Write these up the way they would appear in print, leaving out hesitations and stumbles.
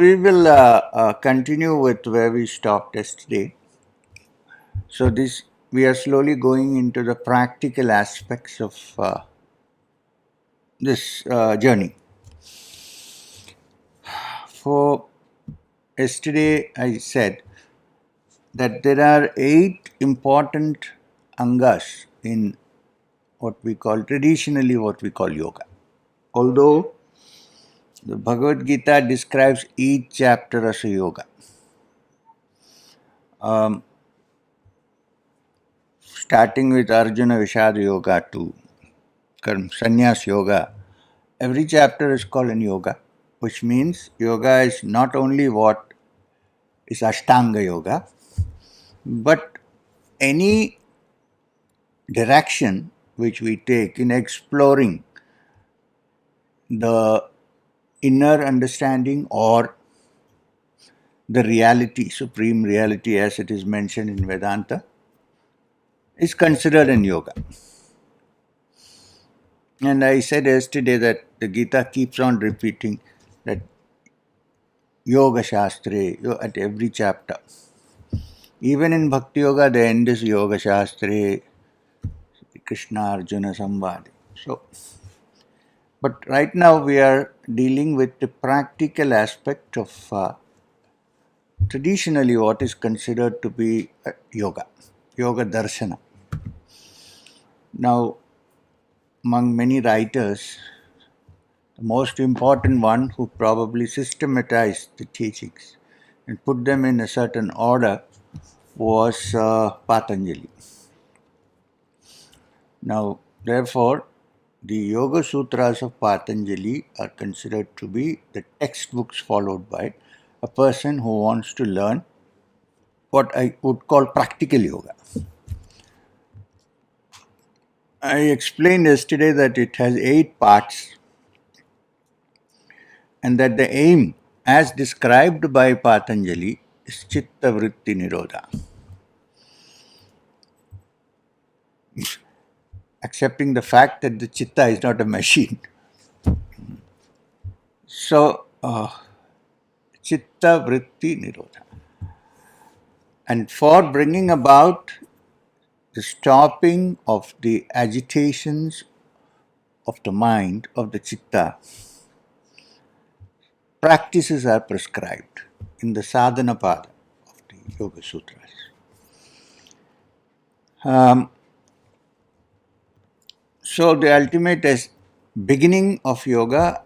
we will continue with where we stopped yesterday. So this we are slowly going into the practical aspects of this journey. For yesterday, I said that there are 8 important angas in what we call yoga. Although the Bhagavad Gita describes each chapter as a yoga. Starting with Arjuna Vishad Yoga to Sannyas Yoga, every chapter is called an yoga, which means yoga is not only what is Ashtanga Yoga, but any direction which we take in exploring the inner understanding or the reality, supreme reality as it is mentioned in Vedanta, is considered an yoga. And I said yesterday that the Gita keeps on repeating that Yoga Shastre at every chapter. Even in Bhakti Yoga, the end is Yoga Shastre, Krishna Arjuna Samvadi. So, but right now we are dealing with the practical aspect of traditionally what is considered to be yoga, yoga darshana. Now, among many writers, the most important one who probably systematized the teachings and put them in a certain order was Patanjali. Now, therefore, the Yoga Sutras of Patanjali are considered to be the textbooks followed by a person who wants to learn what I would call practical yoga. I explained yesterday that it has 8 parts and that the aim, as described by Patanjali, is Chitta Vritti Nirodha. Accepting the fact that the Chitta is not a machine. So, Chitta Vritti Nirodha. And for bringing about the stopping of the agitations of the mind, of the Chitta, practices are prescribed in the Sadhana Pada of the Yoga Sutras. So the ultimate is beginning of yoga,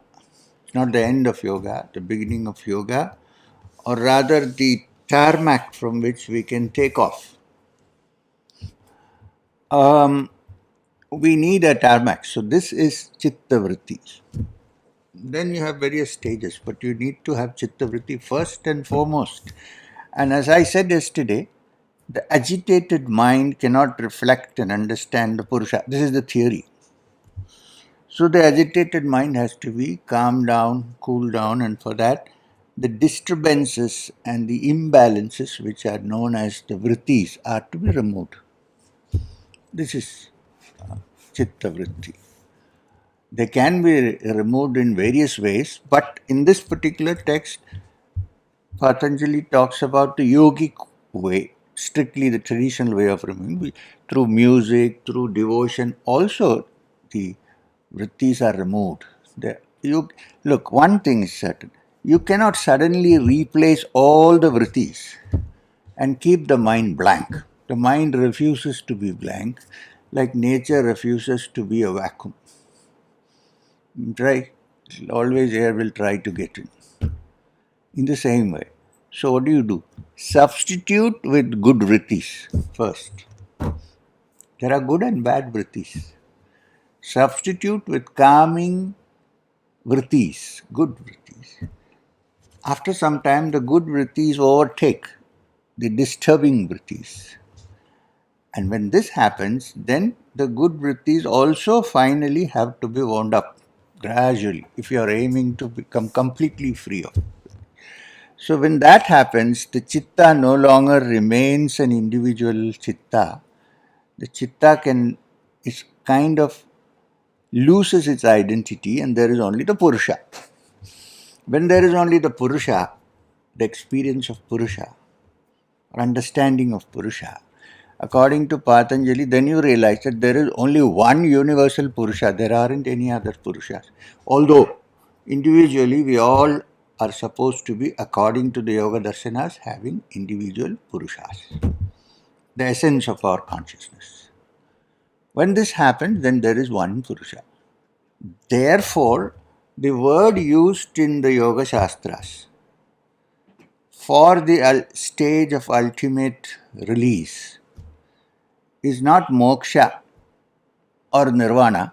not the end of yoga, the beginning of yoga, or rather the tarmac from which we can take off. We need a tarmac. So this is Chitta Vritti. Then you have various stages, but you need to have Chitta Vritti first and foremost. And as I said yesterday, the agitated mind cannot reflect and understand the Purusha. This is the theory. So the agitated mind has to be calmed down, cooled down, and for that, the disturbances and the imbalances, which are known as the vrittis, are to be removed. This is Chitta Vritti. They can be removed in various ways, but in this particular text, Patanjali talks about the yogic way, strictly the traditional way of removing, through music, through devotion. Also, the vrittis are removed. Look, one thing is certain. You cannot suddenly replace all the vrittis and keep the mind blank. The mind refuses to be blank, like nature refuses to be a vacuum. Try. Always air will try to get in the same way. So what do? Substitute with good vrittis first. There are good and bad vrittis. Substitute with calming vrittis, good vrittis. After some time, the good vrittis overtake the disturbing vrittis. And when this happens, then the good vrittis also finally have to be wound up gradually if you are aiming to become completely free of it. So when that happens, the chitta no longer remains an individual chitta. The chitta is kind of loses its identity and there is only the Purusha. When there is only the Purusha, the experience of Purusha or understanding of Purusha, according to Patanjali, then you realize that there is only one universal Purusha. There aren't any other Purushas. Although individually we all are supposed to be, according to the Yoga Darshanas, having individual Purushas, the essence of our consciousness. When this happens, then there is one Purusha. Therefore, the word used in the Yoga Shastras for the stage of ultimate release is not moksha or nirvana.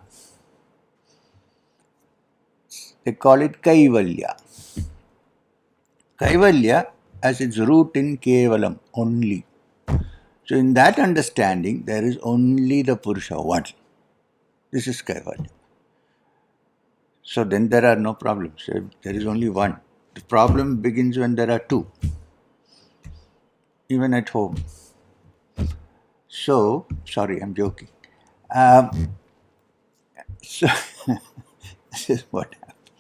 They call it kaivalya. Kaivalya has its root in kevalam, only. So in that understanding, there is only the Purusha, one. This is kaivalya. So then there are no problems. There is only one. The problem begins when there are two, even at home. So, sorry, I'm joking. So this is what happened.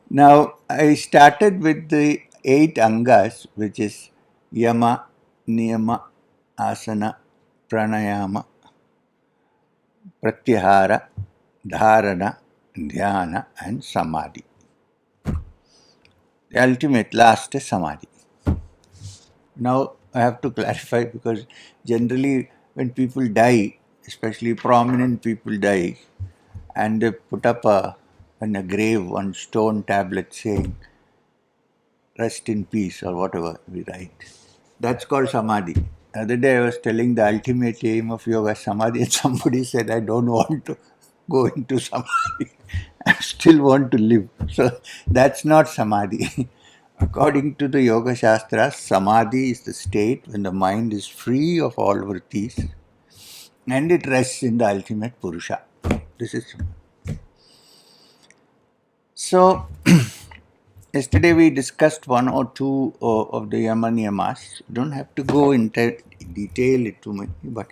Now, I started with the 8 angas, which is yama, niyama, asana, pranayama, pratyahara, dharana, dhyana, and samadhi. The ultimate last is samadhi. Now, I have to clarify, because generally when people die, especially prominent people die, and they put up in a grave one stone tablet saying, rest in peace, or whatever we write. That's called samadhi. The other day I was telling the ultimate aim of yoga is samadhi, and somebody said, I don't want to go into samadhi. I still want to live. So that's not samadhi. According to the Yoga Shastras, samadhi is the state when the mind is free of all vrittis and it rests in the ultimate Purusha. This is so. Yesterday we discussed one or two of the yama niyamas. Don't have to go into detail it too much, but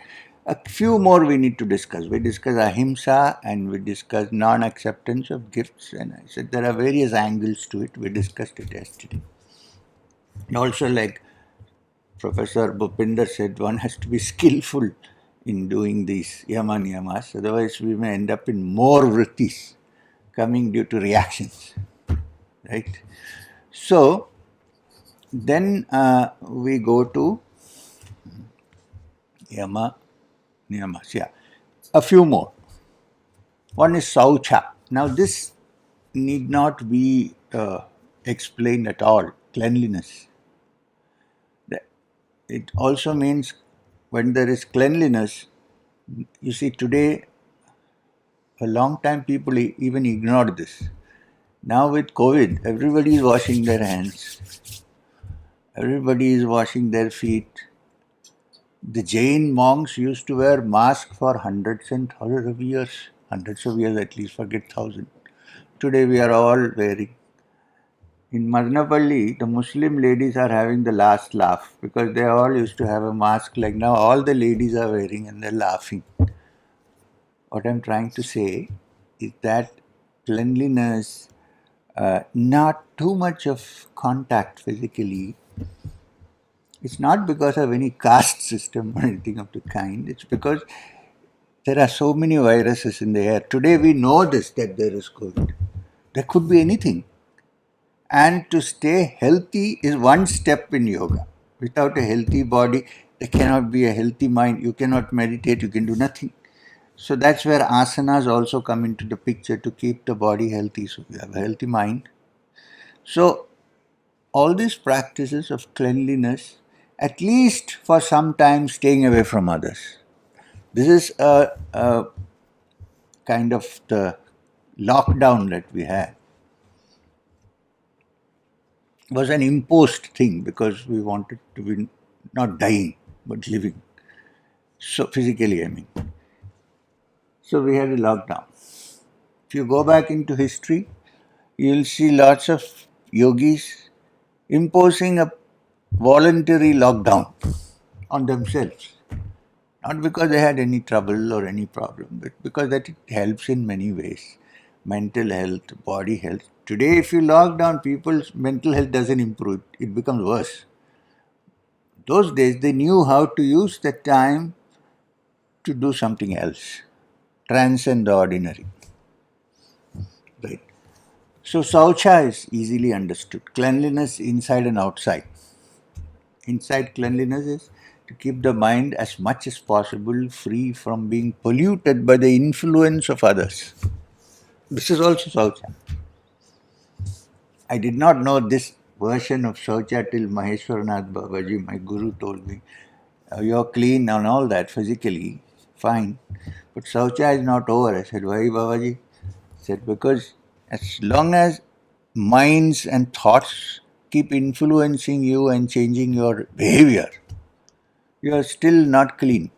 a few more we need to discuss. We discussed ahimsa and we discussed non-acceptance of gifts, and I said there are various angles to it. We discussed it yesterday. And also, like Professor Bhupinder said, one has to be skillful in doing these yama niyamas, otherwise we may end up in more vrittis coming due to reactions, right? So, then we go to yama niyamas. Yeah, a few more. One is saucha. Now, this need not be explained at all. Cleanliness. It also means when there is cleanliness, you see, today, a long time people even ignored this. Now with COVID, everybody is washing their hands. Everybody is washing their feet. The Jain monks used to wear masks for hundreds and hundreds of years at least, forget thousand. Today we are all wearing. In Madnapalli, the Muslim ladies are having the last laugh because they all used to have a mask like now all the ladies are wearing and they're laughing. What I'm trying to say is that cleanliness, not too much of contact physically, it's not because of any caste system or anything of the kind. It's because there are so many viruses in the air. Today we know this, that there is COVID. There could be anything. And to stay healthy is one step in yoga. Without a healthy body, there cannot be a healthy mind. You cannot meditate, you can do nothing. So that's where asanas also come into the picture to keep the body healthy. So you have a healthy mind. So all these practices of cleanliness, at least for some time staying away from others. This is a kind of the lockdown that we had. Was an imposed thing because we wanted to be not dying but living. So physically, I mean. So we had a lockdown. If you go back into history, you'll see lots of yogis imposing a voluntary lockdown on themselves. Not because they had any trouble or any problem, but because that it helps in many ways. mental health, body health. Today, if you lock down, people's mental health doesn't improve, it becomes worse. Those days, they knew how to use the time to do something else, transcend the ordinary. Right. So, Saucha is easily understood. Cleanliness inside and outside. Inside cleanliness is to keep the mind as much as possible free from being polluted by the influence of others. This is also Saucha. I did not know this version of Saucha till Maheshwaranath Babaji, my guru, told me. You're clean and all that physically, fine. But Saucha is not over. I said, why Babaji? He said, because as long as minds and thoughts keep influencing you and changing your behavior, you are still not clean.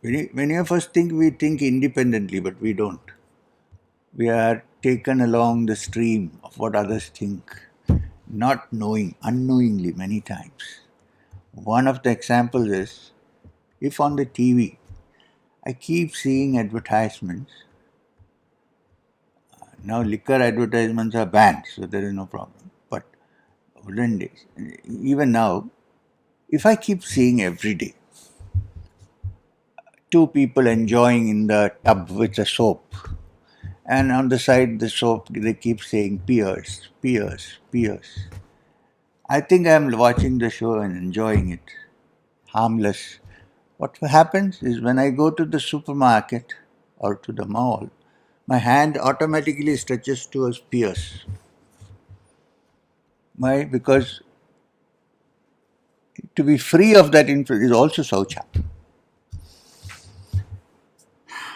Many of us think we think independently, but we don't. We are taken along the stream of what others think, not knowing, unknowingly many times. One of the examples is if on the TV I keep seeing advertisements. Now liquor advertisements are banned, so there is no problem. But olden days, even now, if I keep seeing every day two people enjoying in the tub with a soap, and on the side the soap they keep saying Pierce, Pierce, Pierce. I think I'm watching the show and enjoying it, harmless. What happens is when I go to the supermarket or to the mall, my hand automatically stretches towards Pierce. Why? Because to be free of that influence is also Saucha.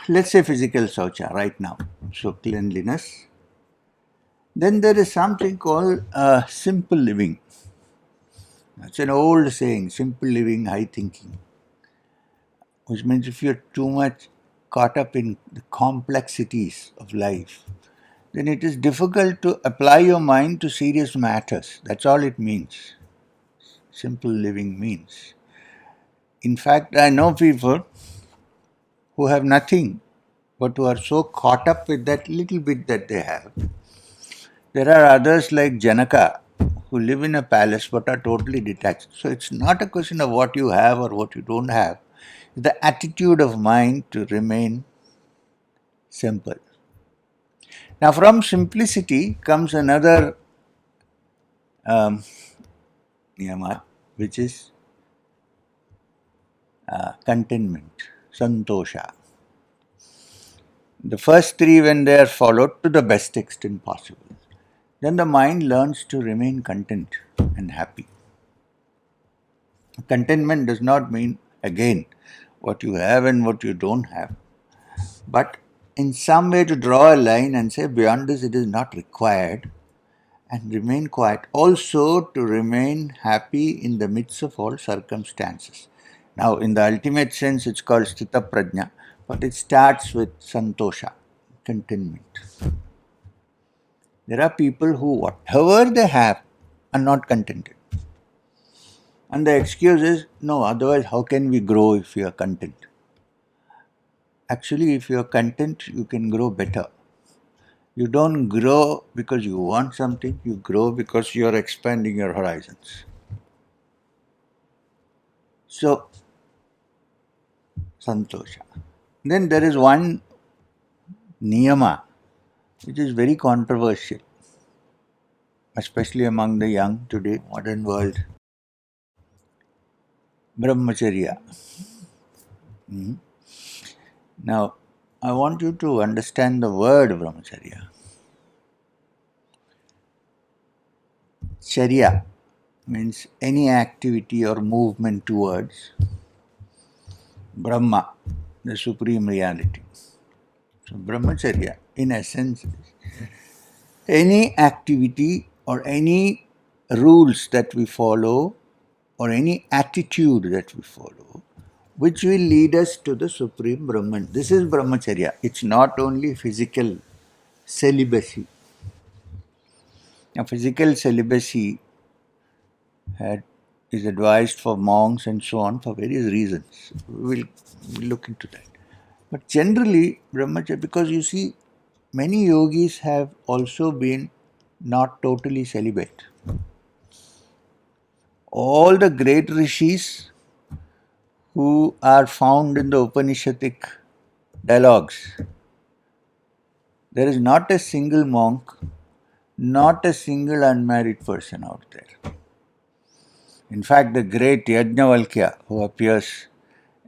Let's say physical Saucha right now. So cleanliness. Then there is something called simple living. That's an old saying, simple living, high thinking. Which means if you're too much caught up in the complexities of life, then it is difficult to apply your mind to serious matters. That's all it means. Simple living means. In fact, I know people who have nothing but who are so caught up with that little bit that they have. There are others like Janaka who live in a palace but are totally detached. So it's not a question of what you have or what you don't have. It's the attitude of mind to remain simple. Now, from simplicity comes another niyama, which is contentment, santosha. The first three, when they are followed to the best extent possible, then the mind learns to remain content and happy. Contentment does not mean, again, what you have and what you don't have, but in some way to draw a line and say beyond this it is not required and remain quiet. Also to remain happy in the midst of all circumstances. Now, in the ultimate sense, it's called sthita prajna, but it starts with santosha, contentment. There are people who, whatever they have, are not contented. And the excuse is, no, otherwise, how can we grow if we are content? Actually, if you are content, you can grow better. You don't grow because you want something, you grow because you are expanding your horizons. So, santosha. Then there is one niyama which is very controversial, especially among the young today, modern world. Brahmacharya. Now, I want you to understand the word brahmacharya. Charya means any activity or movement towards Brahma, the supreme reality. So, brahmacharya, in essence, is any activity or any rules that we follow or any attitude that we follow which will lead us to the supreme Brahman. This is brahmacharya. It's not only physical celibacy. Now, physical celibacy is advised for monks and so on for various reasons. We'll look into that. But generally, brahmacharya, because you see, many yogis have also been not totally celibate. All the great rishis who are found in the Upanishadic dialogues, there is not a single monk, not a single unmarried person out there. In fact, the great Yajnavalkya, who appears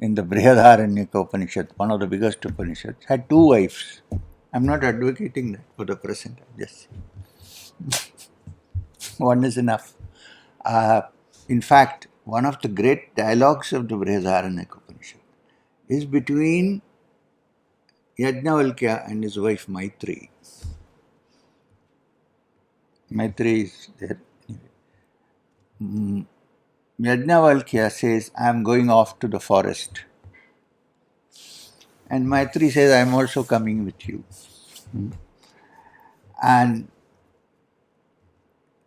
in the Brihadaranyaka Upanishad, one of the biggest Upanishads, had two wives. I'm not advocating that for the present. Just one is enough. Uh, in fact, one of the great dialogues of the Brihadaranyaka Upanishad is between Yajnavalkya and his wife Maitri. Maitri is there. Yajnavalkya says, I am going off to the forest. And Maitri says, I am also coming with you. And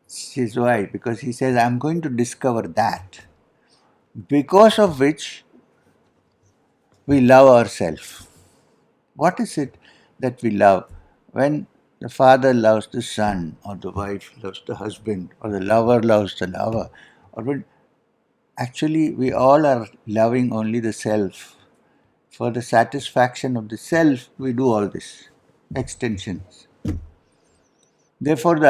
she says, why? Because he says, I am going to discover that, because of which we love ourselves. What is it that we love? When the father loves the son, or the wife loves the husband, or the lover loves the lover, or when actually we all are loving only the self. For the satisfaction of the self, we do all this extensions. Therefore, in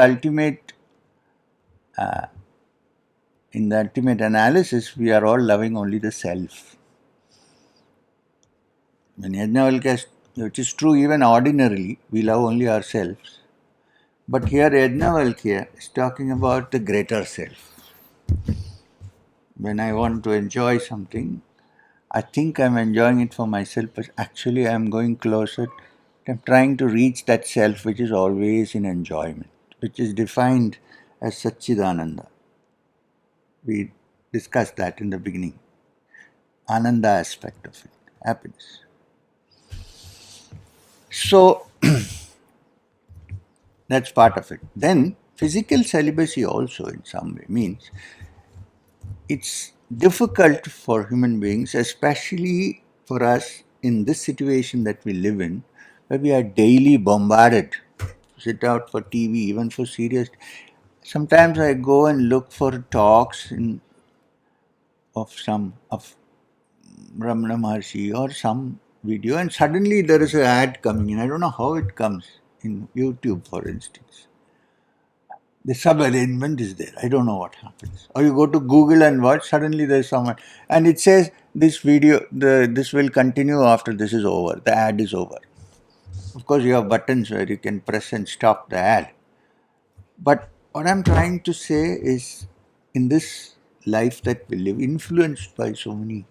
the ultimate analysis, we are all loving only the self. When Yajnavalkya, which is true even ordinarily, we love only ourselves. But here Yajnavalkya is talking about the greater self. When I want to enjoy something, I think I'm enjoying it for myself, but actually I'm going closer. I'm trying to reach that self which is always in enjoyment, which is defined as Satchidananda. We discussed that in the beginning. Ananda aspect of it, happiness. So that's part of it. Then physical celibacy also in some way means it's difficult for human beings, especially for us in this situation that we live in, where we are daily bombarded. Sit out for TV, even for serious. Sometimes I go and look for talks of Ramana Maharshi or some video, and suddenly there is an ad coming in. I don't know how it comes in YouTube, for instance. The sub-arrangement is there. I don't know what happens. Or you go to Google and watch, suddenly there's someone. And it says, this this will continue after this is over. The ad is over. Of course, you have buttons where you can press and stop the ad. But what I'm trying to say is, in this life that we live, influenced by so many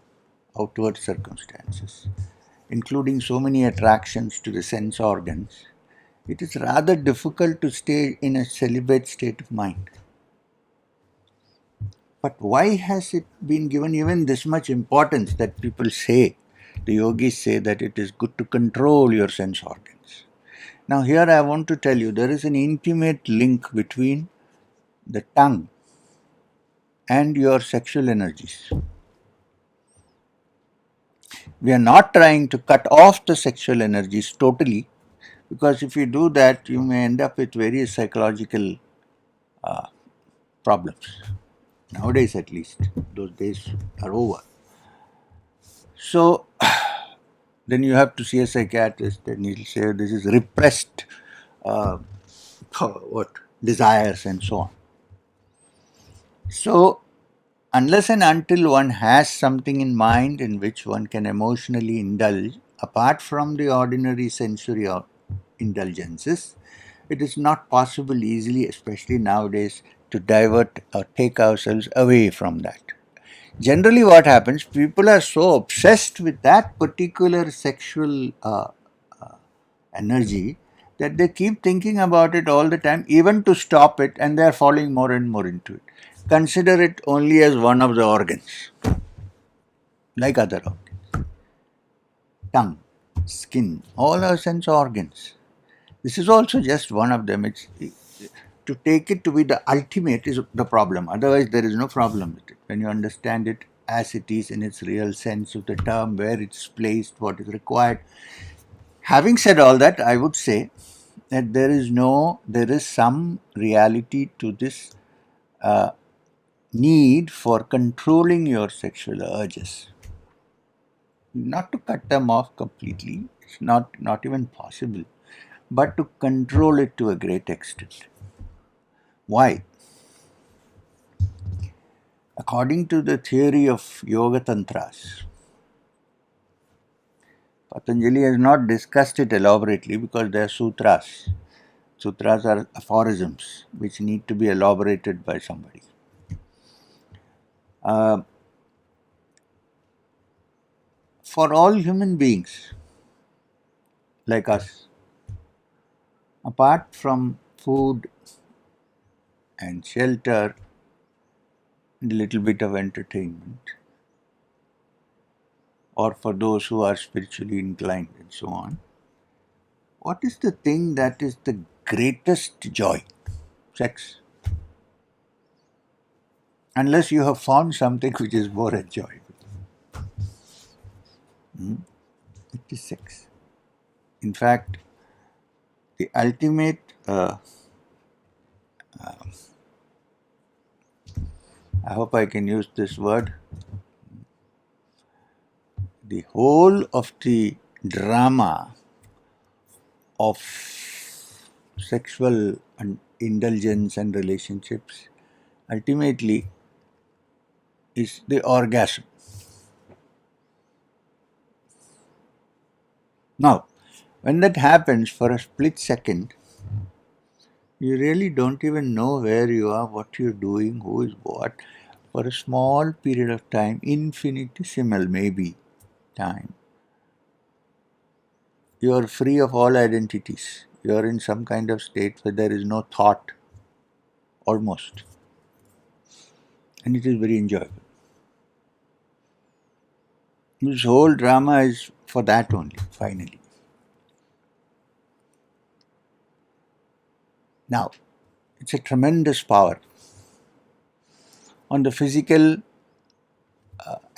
outward circumstances, including so many attractions to the sense organs, it is rather difficult to stay in a celibate state of mind. But why has it been given even this much importance that people say, the yogis say that it is good to control your sense organs? Now here I want to tell you there is an intimate link between the tongue and your sexual energies. We are not trying to cut off the sexual energies totally, because if you do that, you may end up with various psychological problems. Nowadays, at least, those days are over. So, then you have to see a psychiatrist, and he'll say this is repressed uh, what desires and so on. So, unless and until one has something in mind in which one can emotionally indulge, apart from the ordinary sensory indulgences, it is not possible easily, especially nowadays, to divert or take ourselves away from that. Generally, what happens, people are so obsessed with that particular sexual energy that they keep thinking about it all the time, even to stop it, and they are falling more and more into it. Consider it only as one of the organs, like other organs. Tongue, skin, all our sense organs. This is also just one of them. To take it to be the ultimate is the problem. Otherwise, there is no problem with it when you understand it as it is in its real sense of the term, where it's placed, what is required. Having said all that, I would say that there is some reality to this uh, need for controlling your sexual urges. Not to cut them off completely, it's not even possible, but to control it to a great extent. Why? According to the theory of Yoga Tantras, Patanjali has not discussed it elaborately because they are sutras. Sutras are aphorisms which need to be elaborated by somebody. Uh, for all human beings like us, apart from food and shelter and a little bit of entertainment, or for those who are spiritually inclined and so on, what is the thing that is the greatest joy? Sex. Unless you have found something which is more enjoyable. It is sex. In fact, the ultimate, I hope I can use this word, the whole of the drama of sexual indulgence and relationships ultimately is the orgasm. Now, when that happens for a split second, you really don't even know where you are, what you're doing, who is what. For a small period of time, infinitesimal maybe time, you are free of all identities. You are in some kind of state where there is no thought, almost. And it is very enjoyable. This whole drama is for that only, finally. Now, it's a tremendous power. On the physical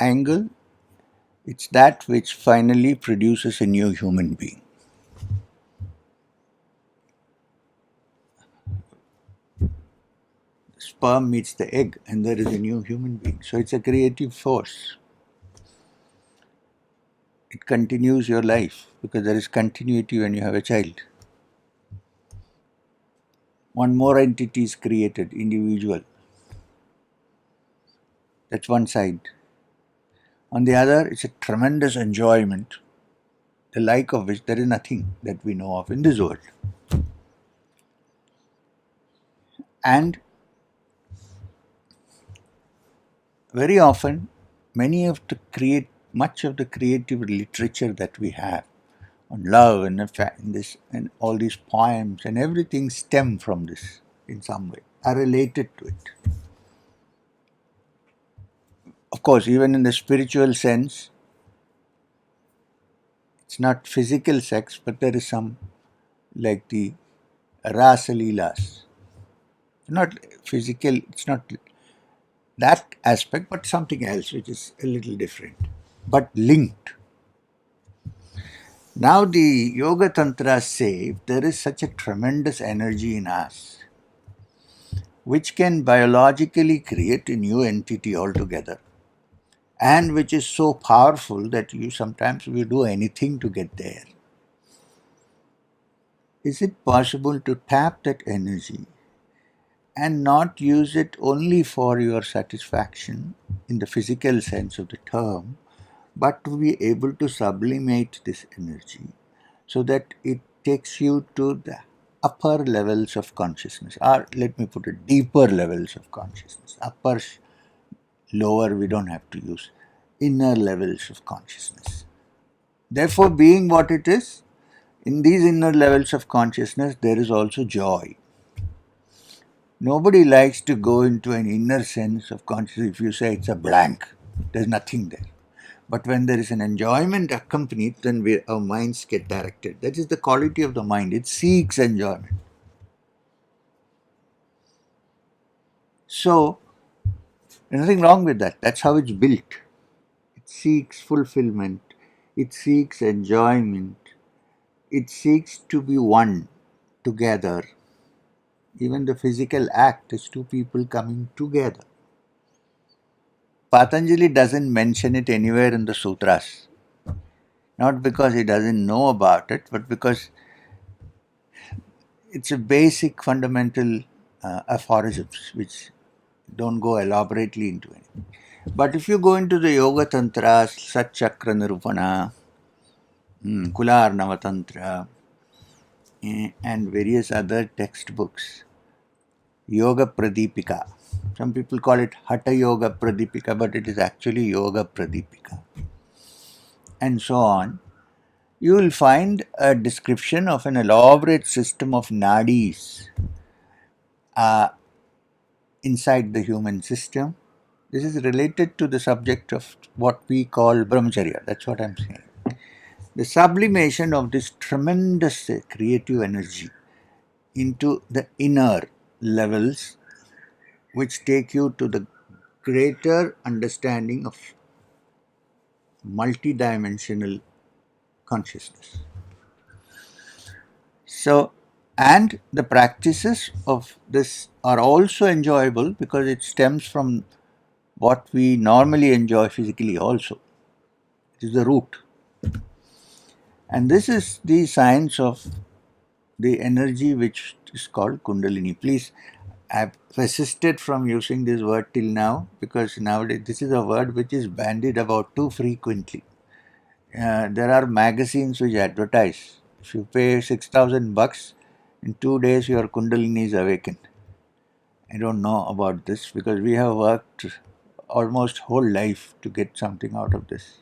angle, it's that which finally produces a new human being. Sperm meets the egg, and there is a new human being. So it's a creative force. It continues your life because there is continuity when you have a child. One more entity is created, individual. That's one side. On the other, it's a tremendous enjoyment, the like of which there is nothing that we know of in this world. And very often, much of the creative literature that we have on love and this and all these poems and everything stem from this in some way, are related to it. Of course, even in the spiritual sense, it's not physical sex, but there is some, like the Rasa Leelas. Not physical, it's not that aspect, but something else which is a little different, but linked. Now, the Yoga Tantras say there is such a tremendous energy in us which can biologically create a new entity altogether, and which is so powerful that you sometimes will do anything to get there. Is it possible to tap that energy and not use it only for your satisfaction in the physical sense of the term, but to be able to sublimate this energy so that it takes you to the upper levels of consciousness, or let me put it, deeper levels of consciousness. Upper, lower, we don't have to use. Inner levels of consciousness. Therefore, being what it is, in these inner levels of consciousness, there is also joy. Nobody likes to go into an inner sense of consciousness if you say it's a blank. There's nothing there. But when there is an enjoyment accompanied, then our minds get directed. That is the quality of the mind. It seeks enjoyment. So, there's nothing wrong with that. That's how it's built. seeks fulfillment, it seeks enjoyment, it seeks to be one together. Even the physical act is two people coming together. Patanjali doesn't mention it anywhere in the sutras, not because he doesn't know about it, but because it's a basic fundamental aphorisms which don't go elaborately into it. But if you go into the Yoga Tantras, Sat Chakra Nirupana, Kular Tantra, and various other textbooks, Yoga Pradipika. Some people call it Hatha Yoga Pradipika, but it is actually Yoga Pradipika. And so on. You will find a description of an elaborate system of nadis inside the human system. This is related to the subject of what we call brahmacharya. That's what I'm saying. The sublimation of this tremendous creative energy into the inner levels, which take you to the greater understanding of multidimensional consciousness. So, and the practices of this are also enjoyable because it stems from what we normally enjoy physically also. It is the root. And this is the science of the energy which is called Kundalini. Please, I've persisted from using this word till now because nowadays this is a word which is bandied about too frequently. There are magazines which advertise. If you pay $6,000, in 2 days your Kundalini is awakened. I don't know about this because we have worked almost whole life to get something out of this.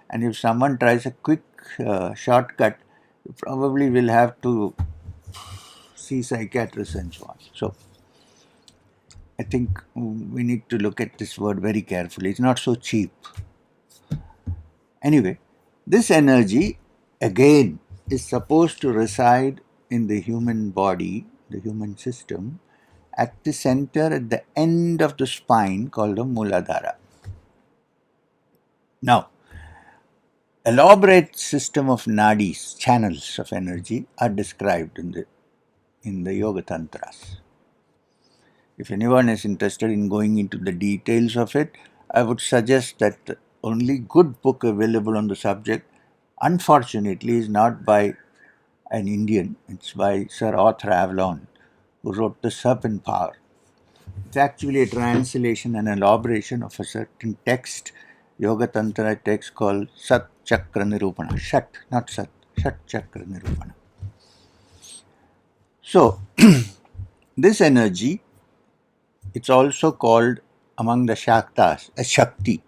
And if someone tries a quick shortcut, you probably will have to see psychiatrists and so on. So I think we need to look at this word very carefully. It's not so cheap. Anyway, this energy again is supposed to reside in the human body, the human system, at the center, at the end of the spine called the Muladhara. Now, elaborate system of nadis, channels of energy, are described in the Yoga Tantras. If anyone is interested in going into the details of it, I would suggest that the only good book available on the subject, unfortunately, is not by an Indian. It's by Sir Arthur Avalon, who wrote The Serpent Power. It's actually a translation and elaboration of a certain text, Yoga Tantra text called Sat Chakra Nirupana. Shat, not Sat. Shat Chakra Nirupana. So, this energy, it's also called among the Shaktas a Shakti.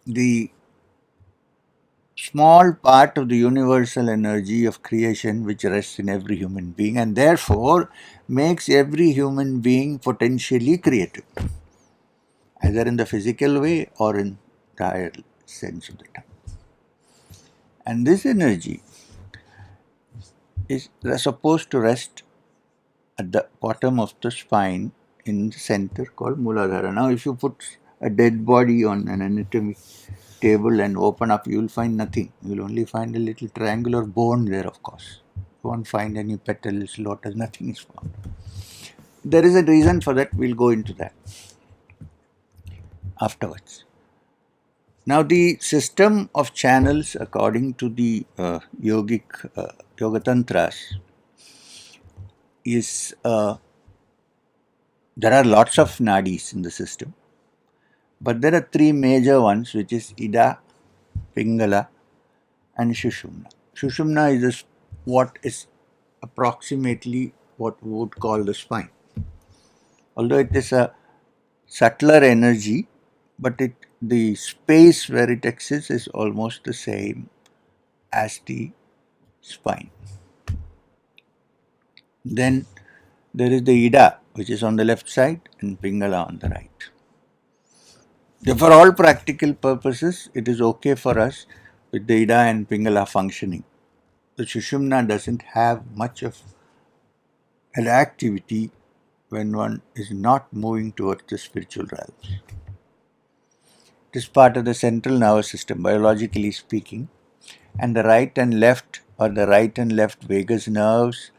The small part of the universal energy of creation which rests in every human being and therefore makes every human being potentially creative, either in the physical way or in the higher sense of the term. And this energy is supposed to rest at the bottom of the spine in the center called Muladhara. Now, if you put a dead body on an anatomy table and open up, you will find nothing. You will only find a little triangular bone there, of course. You won't find any petals, lotus, nothing is found. There is a reason for that. We'll go into that afterwards. Now, the system of channels, according to the Yoga Tantras, is there are lots of nadis in the system, but there are three major ones, which is Ida, Pingala, and Shushumna. Shushumna is what is approximately what we would call the spine. Although it is a subtler energy, but the space where it exists is almost the same as the spine. Then there is the Ida, which is on the left side, and Pingala on the right. For all practical purposes, it is okay for us with the Ida and Pingala functioning. The Sushumna doesn't have much of an activity when one is not moving towards the spiritual realms. It is part of the central nervous system, biologically speaking, and the right and left, or the right and left vagus nerves,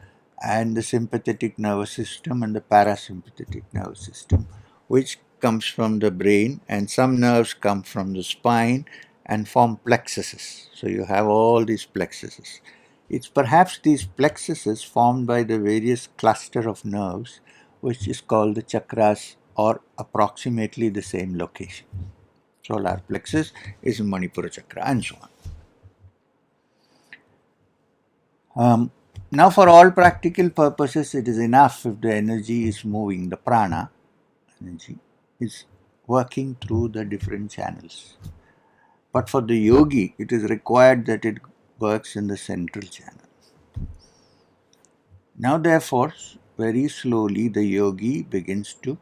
and the sympathetic nervous system and the parasympathetic nervous system, which comes from the brain, and some nerves come from the spine and form plexuses. So you have all these plexuses. It's perhaps these plexuses formed by the various cluster of nerves, which is called the chakras, or approximately the same location. Solar plexus is Manipura chakra, and so on. Now, for all practical purposes, it is enough if the energy is moving, the prana energy is working through the different channels. But for the yogi, it is required that it works in the central channel. Now, therefore, very slowly the yogi begins to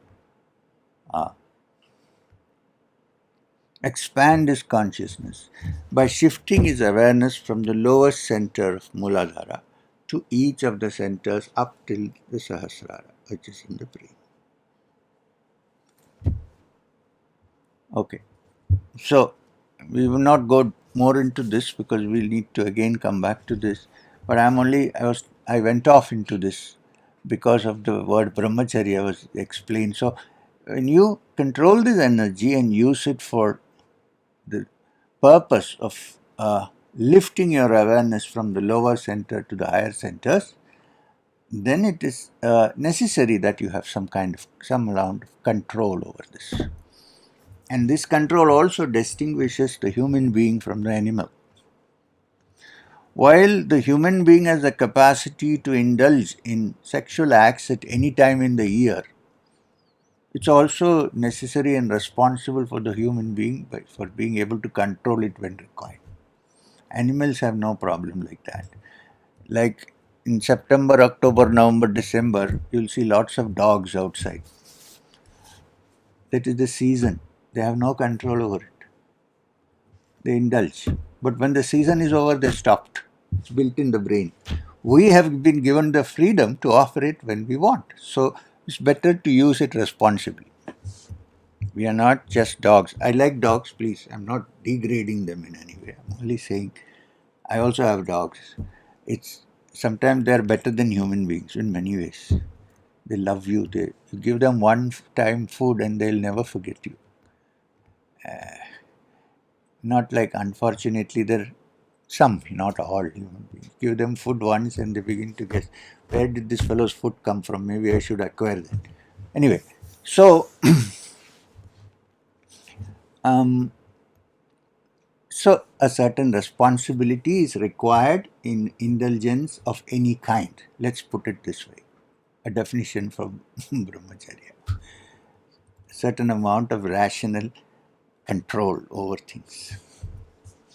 expand his consciousness by shifting his awareness from the lower center of Muladhara to each of the centers up till the Sahasrara, which is in the brain. Okay, so we will not go more into this because we'll need to again come back to this. But I went off into this because of the word brahmacharya was explained. So when you control this energy and use it for the purpose of lifting your awareness from the lower center to the higher centers, then it is necessary that you have some amount of control over this. And this control also distinguishes the human being from the animal. While the human being has the capacity to indulge in sexual acts at any time in the year, it's also necessary and responsible for the human being for being able to control it when required. Animals have no problem like that. Like in September, October, November, December, you'll see lots of dogs outside. That is the season. They have no control over it. They indulge. But when the season is over, they stopped. It's built in the brain. We have been given the freedom to offer it when we want. So it's better to use it responsibly. We are not just dogs. I like dogs, please. I'm not degrading them in any way. I'm only saying I also have dogs. Sometimes they're better than human beings in many ways. They love you. You give them one time food and they'll never forget you. Not like, unfortunately, there some, not all human beings. Give them food once and they begin to guess, where did this fellow's food come from? Maybe I should acquire that. Anyway, so so a certain responsibility is required in indulgence of any kind. Let's put it this way. A definition from Brahmacharya. A certain amount of rational control over things.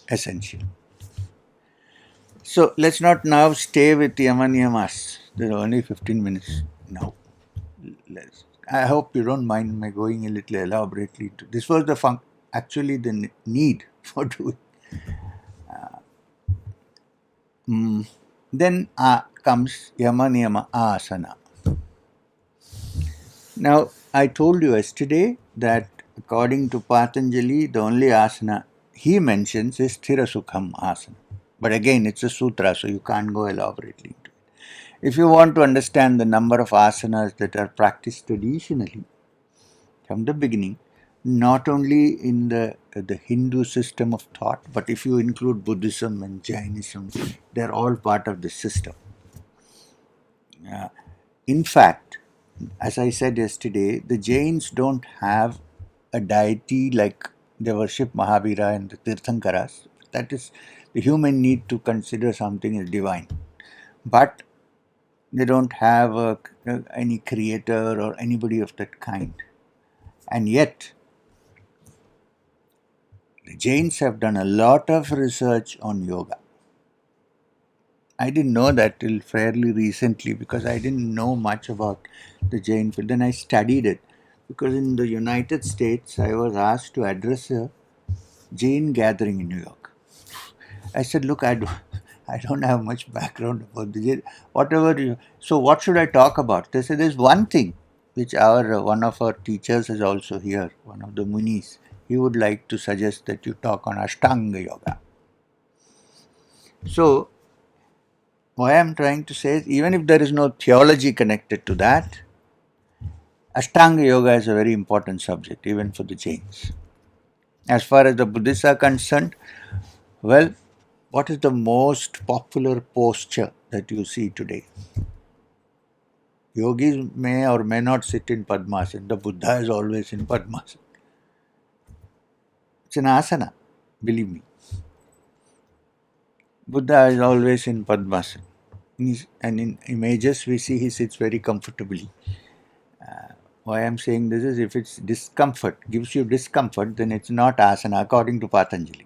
Essential. So let's not now stay with Yamaniyamas. There are only 15 minutes now. I hope you don't mind my going a little elaborately. This was actually the need for doing. Then comes Yamaniyama Asana. Now, I told you yesterday that according to Patanjali, the only asana he mentions is Sthirasukham asana. But again, it's a sutra, so you can't go elaborately into it. If you want to understand the number of asanas that are practiced traditionally from the beginning, not only in the Hindu system of thought, but if you include Buddhism and Jainism, they're all part of the system. In fact, as I said yesterday, the Jains don't have a deity like they worship Mahavira and the Tirthankaras. That is the human need to consider something as divine. But they don't have any creator or anybody of that kind. And yet, the Jains have done a lot of research on yoga. I didn't know that till fairly recently because I didn't know much about the Jain field. Then I studied it because in the United States I was asked to address a Jain gathering in New York. I said, look, I don't have much background about the Jain. So what should I talk about? They said, there's one thing which our one of our teachers is also here, one of the munis. He would like to suggest that you talk on Ashtanga Yoga. So, what I'm trying to say is, even if there is no theology connected to that, Ashtanga Yoga is a very important subject, even for the Jains. As far as the Buddhists are concerned, well, what is the most popular posture that you see today? Yogis may or may not sit in Padmasana. The Buddha is always in Padmasana. It's an asana, believe me. Buddha is always in Padmasana. And in images we see he sits very comfortably. Why I am saying this is, if it's discomfort, gives you discomfort, then it's not asana according to Patanjali.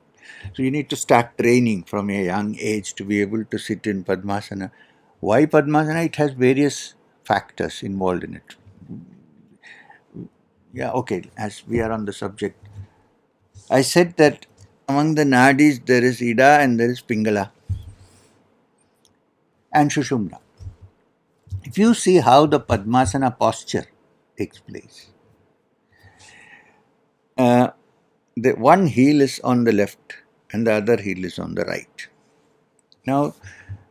So you need to start training from a young age to be able to sit in Padmasana. Why Padmasana? It has various factors involved in it. Yeah, okay, as we are on the subject, I said that among the nadis there is Ida and there is Pingala and Shushumna. If you see how the Padmasana posture takes place, the one heel is on the left and the other heel is on the right. Now,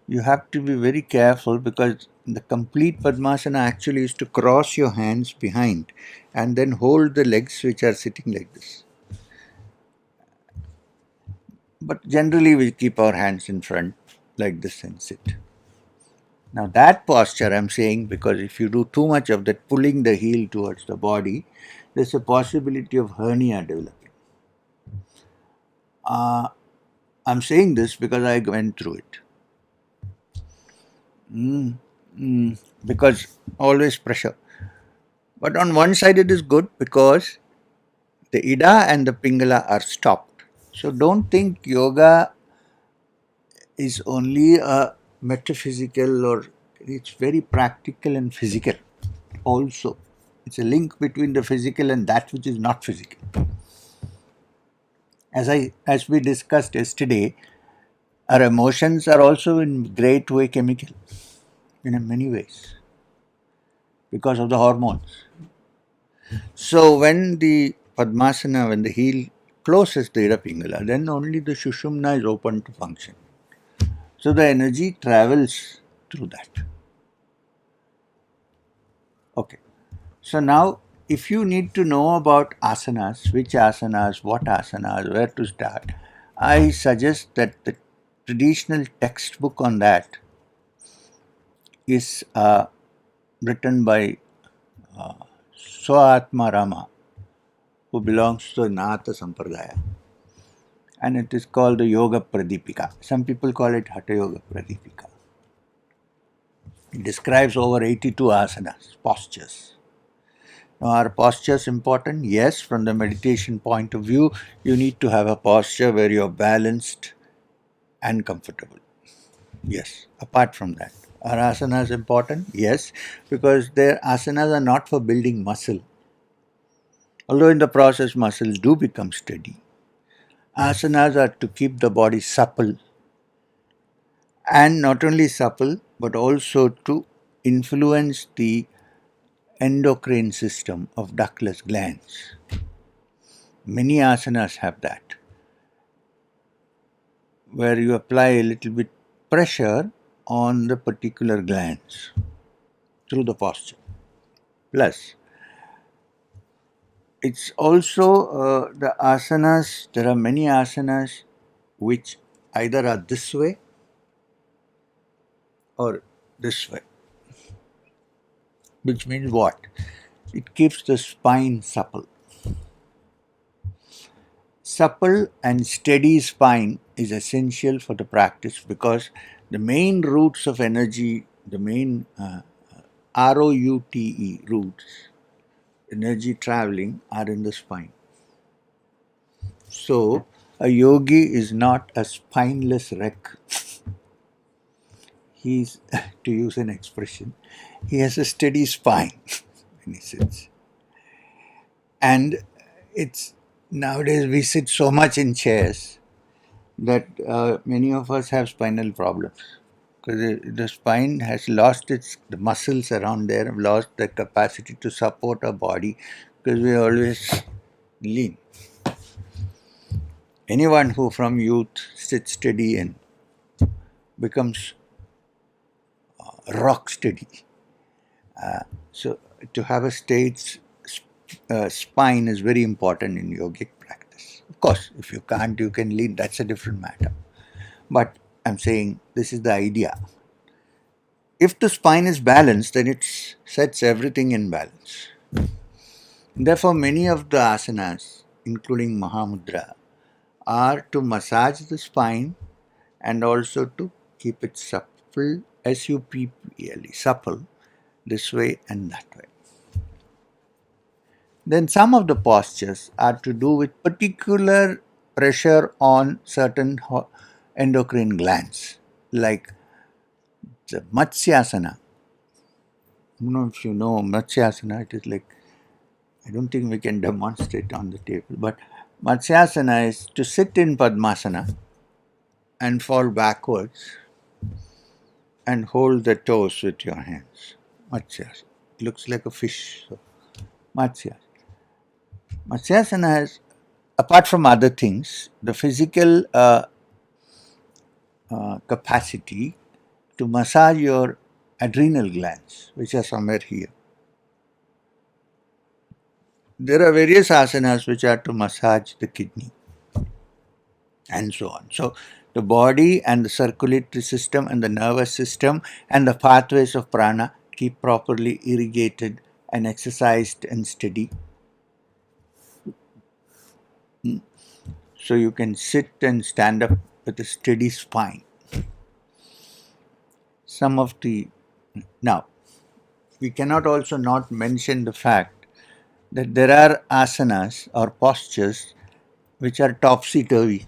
you have to be very careful because the complete Padmasana actually is to cross your hands behind and then hold the legs which are sitting like this. But generally we keep our hands in front like this and sit. Now that posture I'm saying, because if you do too much of that pulling the heel towards the body, there's a possibility of hernia developing. I'm saying this because I went through it. Because always pressure. But on one side it is good because the Ida and the Pingala are stopped. So don't think yoga is only a metaphysical, or it's very practical and physical also. It's a link between the physical and that which is not physical. As we discussed yesterday, our emotions are also in great way chemical in many ways because of the hormones. So when the Padmasana, when the heel closes the Ida Pingala, then only the Shushumna is open to function. So the energy travels through that. Okay. So now, if you need to know about asanas, which asanas, what asanas, where to start, I suggest that the traditional textbook on that is written by Swatma Rama, who belongs to the Natha Sampradaya. And it is called the Yoga Pradipika. Some people call it Hatha Yoga Pradipika. It describes over 82 asanas, postures. Now, are postures important? Yes, from the meditation point of view, you need to have a posture where you are balanced and comfortable. Yes, apart from that. Are asanas important? Yes, because their asanas are not for building muscle. Although in the process muscles do become steady. Asanas are to keep the body supple, and not only supple but also to influence the endocrine system of ductless glands. Many asanas have that, where you apply a little bit pressure on the particular glands through the posture. Plus, it's also the asanas, there are many asanas which either are this way or this way. Which means what? It keeps the spine supple. Supple and steady spine is essential for the practice because the main routes of energy, the main ROUTE routes, energy traveling, are in the spine. So, a yogi is not a spineless wreck. He's, to use an expression, he has a steady spine when he sits. And it's nowadays we sit so much in chairs that many of us have spinal problems. because the spine has lost the muscles around there have lost the capacity to support our body because we always lean. Anyone who from youth sits steady and becomes rock steady. So to have a spine is very important in yogic practice. Of course, if you can't, you can lean. That's a different matter. But I'm saying this is the idea. If the spine is balanced, then it sets everything in balance. Therefore, many of the asanas, including Mahamudra, are to massage the spine and also to keep it supple, S-U-P-P-L-E, supple, this way and that way. Then some of the postures are to do with particular pressure on certain endocrine glands, like the Matsyasana. I don't know if you know Matsyasana, it is like, I don't think we can demonstrate on the table, but Matsyasana is to sit in Padmasana and fall backwards and hold the toes with your hands. Matsyasana. It looks like a fish. So, Matsyasana. Matsyasana has, apart from other things, the physical capacity to massage your adrenal glands, which are somewhere here. There are various asanas which are to massage the kidney and so on. So the body and the circulatory system and the nervous system and the pathways of prana keep properly irrigated and exercised and steady. So you can sit and stand up with a steady spine. Now, we cannot also not mention the fact that there are asanas or postures which are topsy-turvy,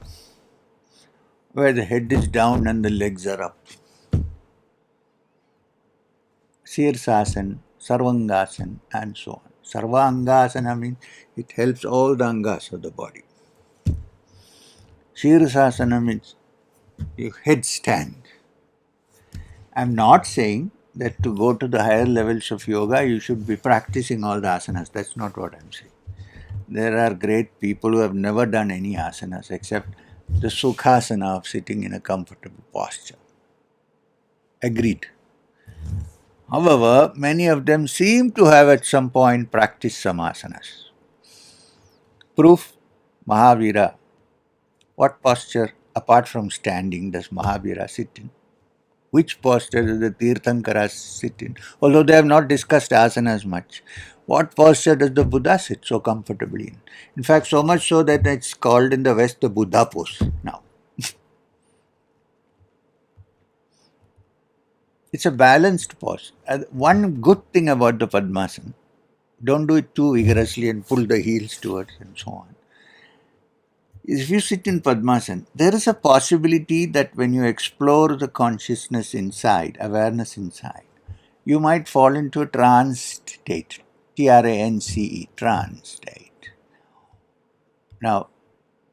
where the head is down and the legs are up. Sirsasana, Sarvangasana, and so on. Sarvangasana means it helps all the angas of the body. Sirsasana means you headstand. I'm not saying that to go to the higher levels of yoga, you should be practicing all the asanas. That's not what I'm saying. There are great people who have never done any asanas except the sukhasana of sitting in a comfortable posture. Agreed. However, many of them seem to have at some point practiced some asanas. Proof, Mahavira. What posture, apart from standing, does Mahavira sit in? Which posture does the Tirthankaras sit in? Although they have not discussed asanas much. What posture does the Buddha sit so comfortably in? In fact, so much so that it's called in the West the Buddha pose now. It's a balanced pose. One good thing about the Padmasana, don't do it too vigorously and pull the heels towards and so on. If you sit in Padmasana, there is a possibility that when you explore the consciousness inside, awareness inside, you might fall into a trance state, T-R-A-N-C-E, trance state. Now,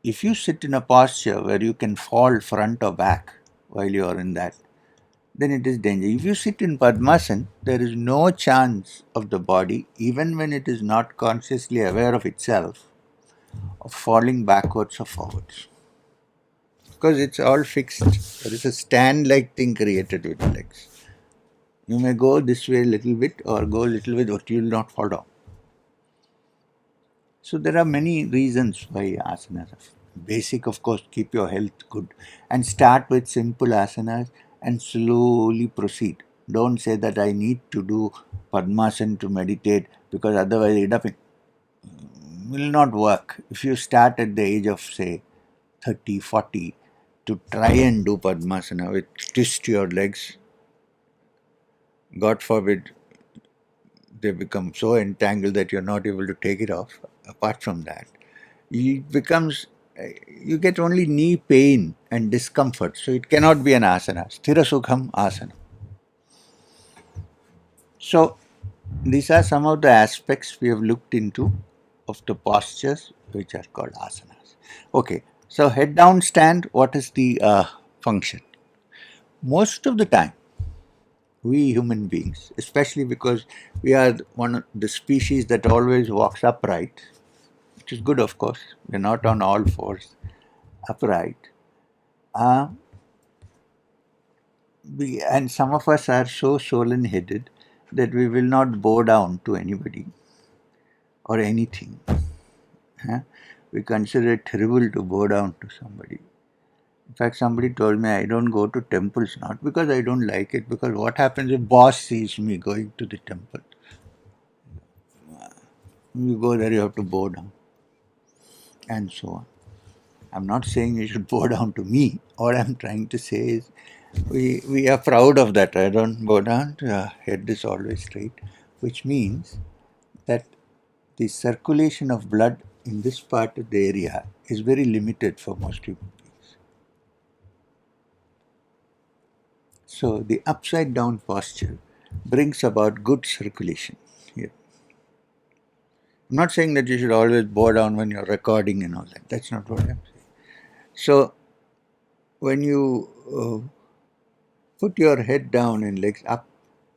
if you sit in a posture where you can fall front or back while you are in that, then it is danger. If you sit in Padmasana, there is no chance of the body, even when it is not consciously aware of itself, of falling backwards or forwards. Because it's all fixed. There is a stand-like thing created with legs. You may go this way a little bit or go a little bit, but you will not fall down. So there are many reasons why asanas are basic. Of course, keep your health good and start with simple asanas and slowly proceed. Don't say that I need to do Padmasana to meditate because otherwise it will not work. If you start at the age of say 30, 40 to try and do Padmasana with twist your legs, God forbid they become so entangled that you're not able to take it off. Apart from that, it becomes, you get only knee pain and discomfort. So it cannot be an asana. Sthira Sukham asana. So these are some of the aspects we have looked into of the postures which are called asanas. Okay, so head down stand, what is the function? Most of the time, we human beings, especially because we are one of the species that always walks upright, which is good, of course. We're not on all fours, upright. Uh, and some of us are so swollen headed that we will not bow down to anybody or anything. Huh? We consider it terrible to bow down to somebody. In fact, somebody told me I don't go to temples not because I don't like it, because what happens if boss sees me going to the temple? You go there, you have to bow down, and so on. I'm not saying you should bow down to me. All I'm trying to say is we are proud of that. I don't bow down, head is always straight, which means that the circulation of blood in this part of the area is very limited for most human beings. So the upside down posture brings about good circulation here. I'm not saying that you should always bow down when you're recording and all that. That's not what I'm saying. So when you put your head down and legs up,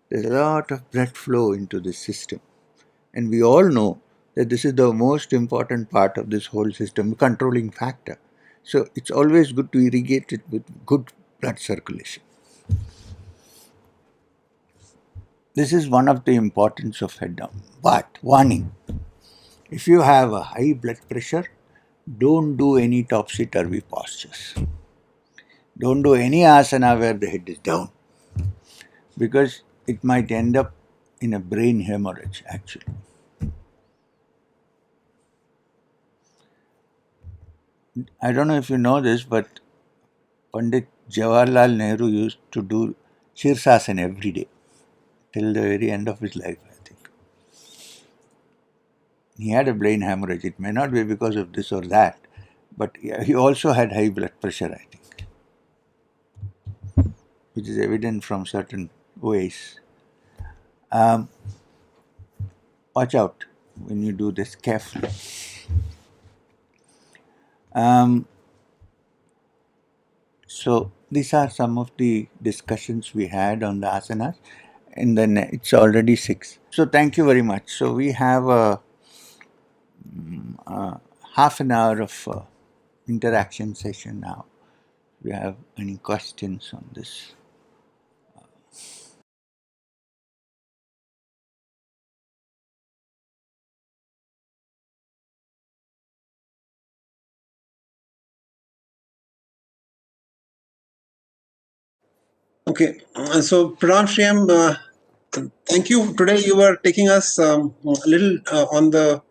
there's a lot of blood flow into the system. And we all know that this is the most important part of this whole system, controlling factor. So it's always good to irrigate it with good blood circulation. This is one of the importance of head down. But warning, if you have a high blood pressure, don't do any topsy-turvy postures. Don't do any asana where the head is down, because it might end up in a brain hemorrhage actually. I don't know if you know this, but Pandit Jawaharlal Nehru used to do Shirsasana every day till the very end of his life, I think. He had a brain hemorrhage. It may not be because of this or that, but he also had high blood pressure, I think, which is evident from certain ways. Um, watch out when you do this carefully. So these are some of the discussions we had on the asanas, and then it's already 6. So thank you very much. So we have a half an hour of interaction session now. Do you have any questions on this? Okay, so Pranam Shriyam, thank you. Today you were taking us a little on the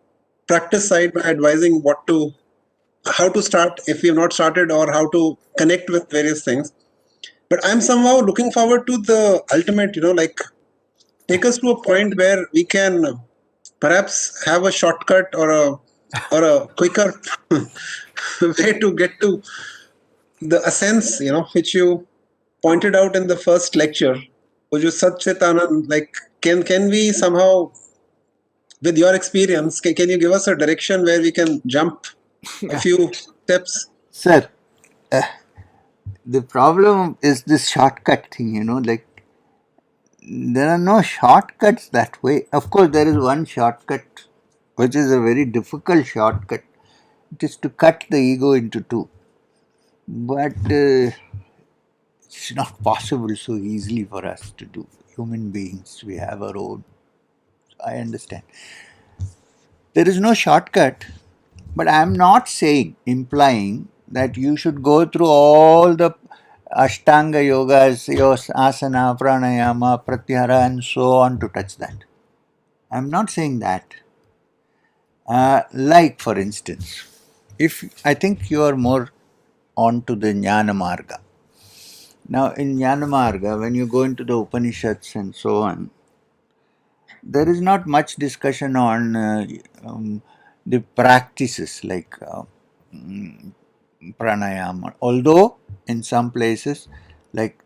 practice side by advising how to start if we have not started, or how to connect with various things. But I'm somehow looking forward to the ultimate, like take us to a point where we can perhaps have a shortcut or a quicker way to get to the essence, which you pointed out in the first lecture, which was Satchitanand. Like, can we somehow, with your experience, can you give us a direction where we can jump a few steps? Sir, the problem is this shortcut thing, like there are no shortcuts that way. Of course, there is one shortcut, which is a very difficult shortcut. It is to cut the ego into two. But it's not possible so easily for us to do. Human beings, we have our own. I understand. There is no shortcut, but I am not saying, implying that you should go through all the Ashtanga yogas, asana, pranayama, pratyahara, and so on to touch that. I am not saying that. Like, for instance, if I think you are more on to the Jnana Marga. Now, in Jnana Marga, when you go into the Upanishads and so on, there is not much discussion on the practices like pranayama. Although, in some places, like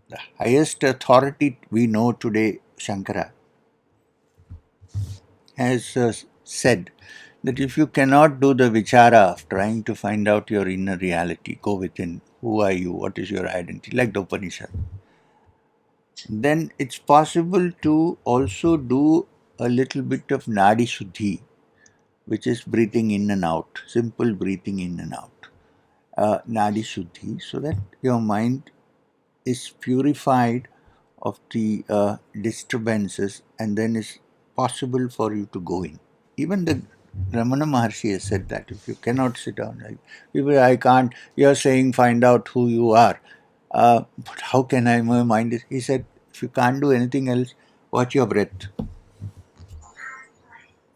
the highest authority we know today, Shankara, has said that if you cannot do the vichara of trying to find out your inner reality, go within. Who are you? What is your identity? Like the Upanishad. then it's possible to also do a little bit of Nadi Shuddhi, which is breathing in and out, simple breathing in and out, Nadi Shuddhi, so that your mind is purified of the disturbances, and then it's possible for you to go in. Even the Ramana Maharshi has said that if you cannot sit down, like people, I can't. You're saying find out who you are, but how can I? My mind is. He said, if you can't do anything else, watch your breath.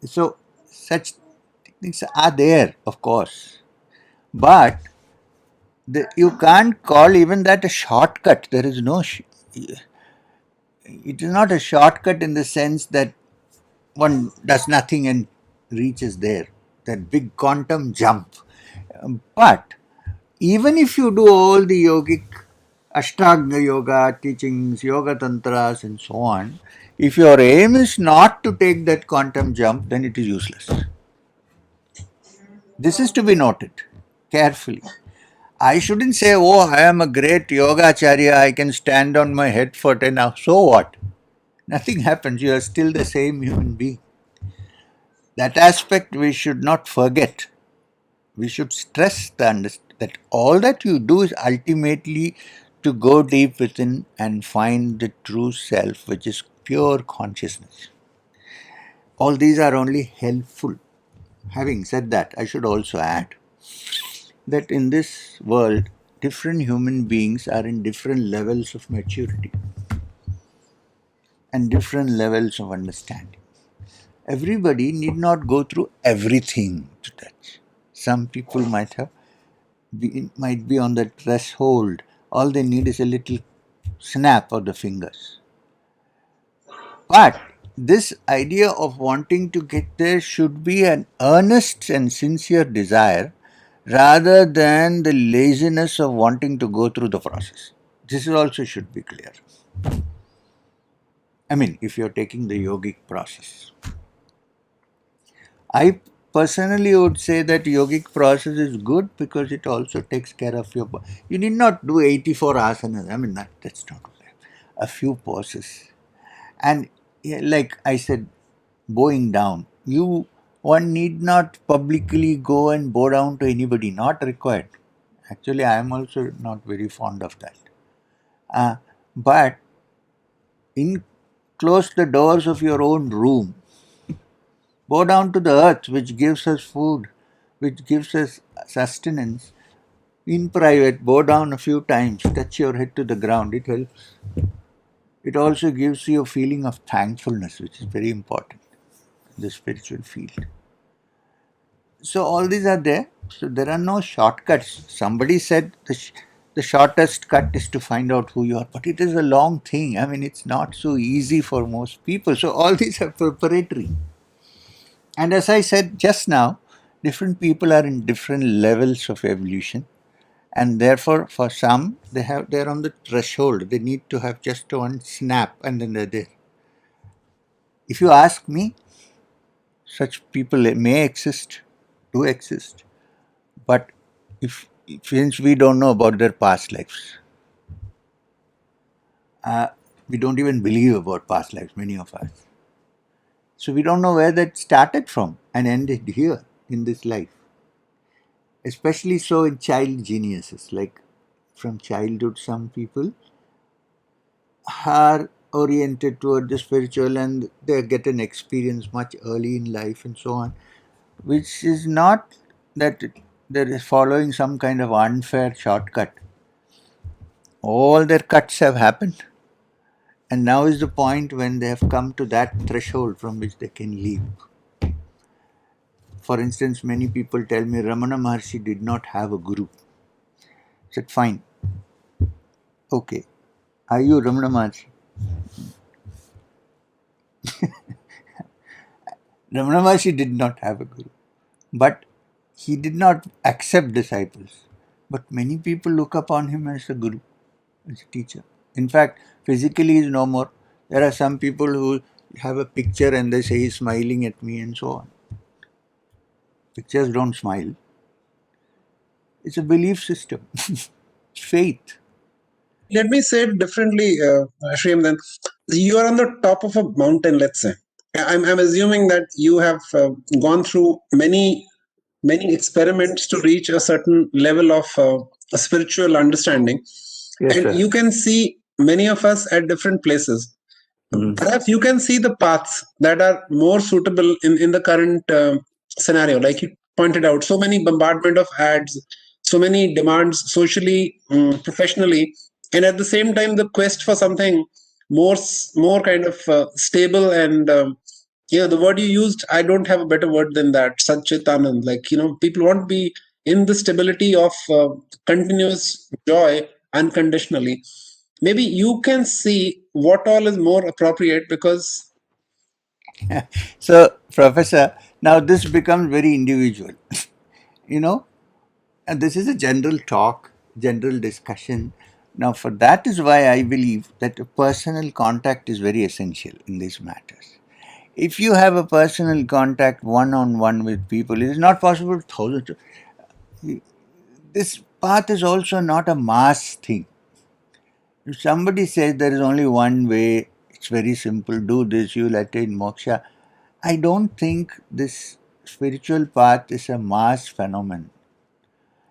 So such things are there, of course, but you can't call even that a shortcut. There is no. It is not a shortcut in the sense that one does nothing and reaches there. That big quantum jump. But even if you do all the yogic Ashtanga yoga teachings, yoga tantras, and so on, if your aim is not to take that quantum jump, then it is useless. This is to be noted carefully. I shouldn't say, oh, I am a great yoga acharya, I can stand on my head for 10 hours. So what? Nothing happens. You are still the same human being. That aspect we should not forget. We should stress that all that you do is ultimately to go deep within and find the true self, which is pure consciousness. All these are only helpful. Having said that, I should also add that in this world, different human beings are in different levels of maturity and different levels of understanding. Everybody need not go through everything to touch. Some people might be on the threshold. All they need is a little snap of the fingers. But this idea of wanting to get there should be an earnest and sincere desire rather than the laziness of wanting to go through the process. This also should be clear. I mean, if you're taking the yogic process. I personally would say that yogic process is good because it also takes care of your body. You need not do 84 asanas. I mean, that's not okay. A few poses. And yeah, like I said, bowing down. One need not publicly go and bow down to anybody. Not required. Actually, I am also not very fond of that. Uh, but in close the doors of your own room. Bow down to the earth, which gives us food, which gives us sustenance. In private, bow down a few times, touch your head to the ground. It helps. It also gives you a feeling of thankfulness, which is very important in the spiritual field. So all these are there. So there are no shortcuts. Somebody said the shortest cut is to find out who you are, but it is a long thing. I mean, it's not so easy for most people. So all these are preparatory. And as I said just now, different people are in different levels of evolution, and therefore, for some, they're on the threshold. They need to have just one snap, and then they're there. If you ask me, such people may exist, do exist, but if since we don't know about their past lives, we don't even believe about past lives. Many of us, so we don't know where that started from and ended here in this life. Especially so in child geniuses, like from childhood, some people are oriented toward the spiritual and they get an experience much early in life and so on, which is not that they're following some kind of unfair shortcut. All their cuts have happened, and now is the point when they have come to that threshold from which they can leap. For instance, many people tell me Ramana Maharshi did not have a guru. I said, fine, okay. Are you Ramana Maharshi? Ramana Maharshi did not have a guru, but he did not accept disciples. But many people look upon him as a guru, as a teacher. In fact, physically he is no more. There are some people who have a picture and they say he's smiling at me and so on. Pictures don't smile. It's a belief system. It's faith. let me say it differently, Shreem. Then you are on the top of a mountain. Let's say I'm assuming that you have gone through many experiments to reach a certain level of spiritual understanding, Yes, and sir. you can see many of us at different places. Mm. Perhaps you can see the paths that are more suitable in the current scenario. Like you pointed out, so many bombardment of ads, so many demands socially, professionally, and at the same time, the quest for something more kind of stable and the word you used, I don't have a better word than that, Satchitanand. Like, people want to be in the stability of continuous joy unconditionally. Maybe you can see what all is more appropriate because So, Professor, now this becomes very individual. you know, and this is a general talk, general discussion. Now, for that is why I believe that a personal contact is very essential in these matters. If you have a personal contact one on one with people, it is not possible thousands. This path is also not a mass thing. If somebody says there is only one way, it's very simple, do this, you'll attain moksha. I don't think this spiritual path is a mass phenomenon.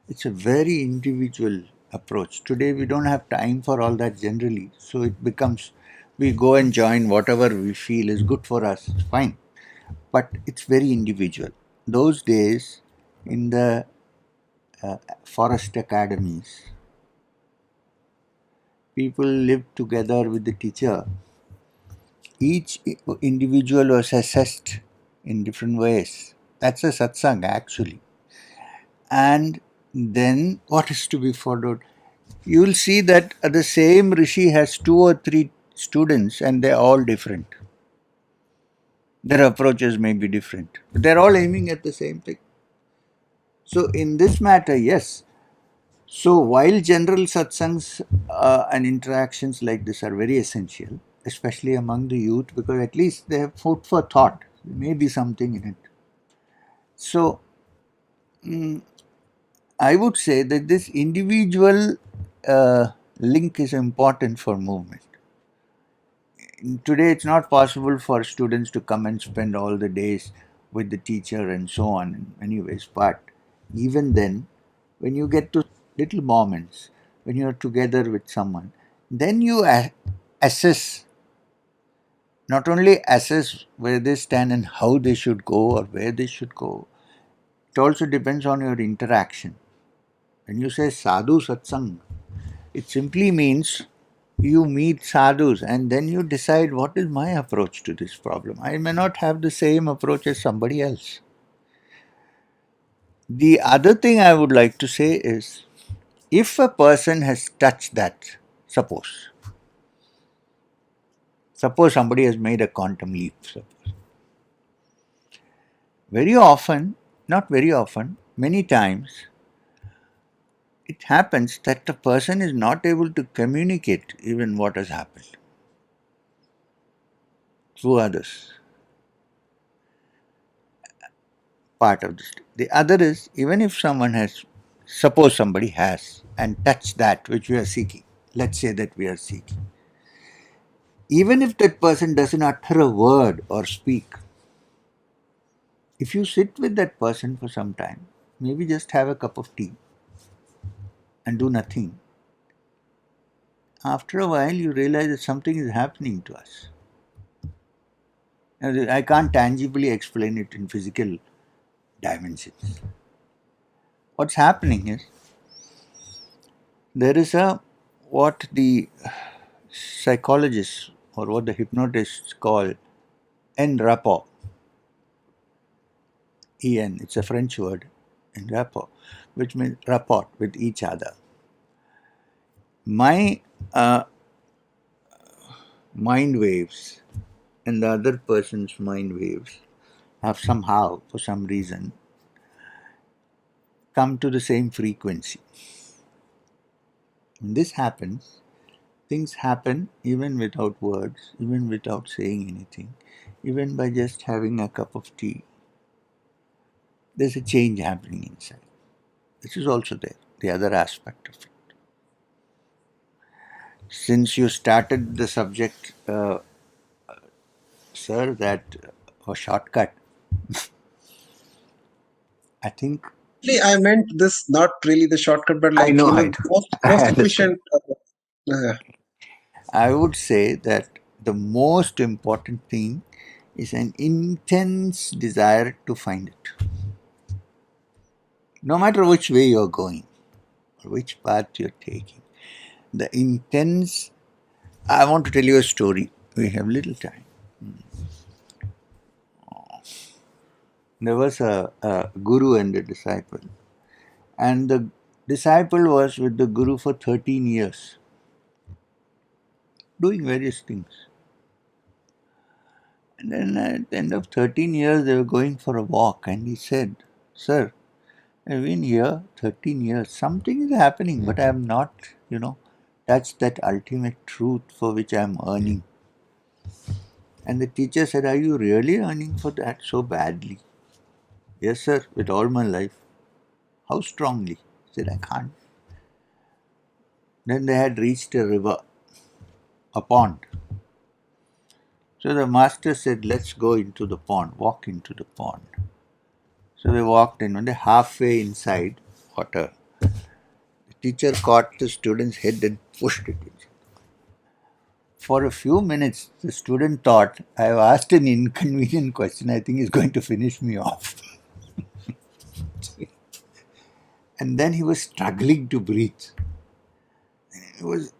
It's a very individual approach. Today we don't have time for all that generally, so it becomes we go and join whatever we feel is good for us, it's fine. But it's very individual. Those days in the forest academies, people lived together with the teacher. Each individual was assessed in different ways. That's a satsang actually. And then what is to be followed? You will see that the same rishi has two or three students and they're all different. Their approaches may be different, but they're all aiming at the same thing. So, in this matter, yes. So, while general satsangs and interactions like this are very essential, especially among the youth, because at least they have food for thought, there may be something in it. So, I would say that this individual link is important for movement. Today, it's not possible for students to come and spend all the days with the teacher and so on in many ways. But even then, when you get to little moments, when you're together with someone, then you assess, not only assess where they stand and how they should go or where they should go, it also depends on your interaction. When you say sadhu satsang, it simply means you meet sadhus and then you decide what is my approach to this problem. I may not have the same approach as somebody else. The other thing I would like to say is if a person has touched that, suppose somebody has made a quantum leap, very often, not very often, many times, it happens that the person is not able to communicate even what has happened through others. Part of this. The other is even if someone has, suppose somebody has and touched that which we are seeking, let's say that we are seeking, even if that person doesn't utter a word or speak, if you sit with that person for some time, maybe just have a cup of tea and do nothing, after a while you realize that something is happening to us. Now, I can't tangibly explain it in physical dimensions. What's happening is there is a what the psychologists or what the hypnotists call en rapport. En, it's a French word, en rapport, which means rapport with each other. My mind waves and the other person's mind waves have somehow, for some reason, come to the same frequency. When this happens, things happen even without words, even without saying anything, even by just having a cup of tea. There's a change happening inside. This is also there, the other aspect of it. Since you started the subject, sir, that a shortcut, I think. Really, I meant this not really the shortcut, but I like, know, you know, I the know. most I understand. efficient. I would say that the most important thing is an intense desire to find it. No matter which way you're going or which path you're taking, the intense. I want to tell you a story. We have little time. There was a guru and a disciple, and the disciple was with the guru for 13 years, doing various things. And then at the end of 13 years, they were going for a walk, and he said, "Sir, I've been here 13 years. Something is happening, but I am not, touched that ultimate truth for which I am earning." And the teacher said, "Are you really earning for that so badly?" "Yes, sir, with all my life." "How strongly?" He said, "I can't." Then they had reached a river, a pond. So the master said, "Let's go into the pond, walk into the pond." So they walked in. When they're halfway inside water, the teacher caught the student's head and pushed it in. For a few minutes, the student thought, "I have asked an inconvenient question. I think he's going to finish me off." And then he was struggling to breathe. He was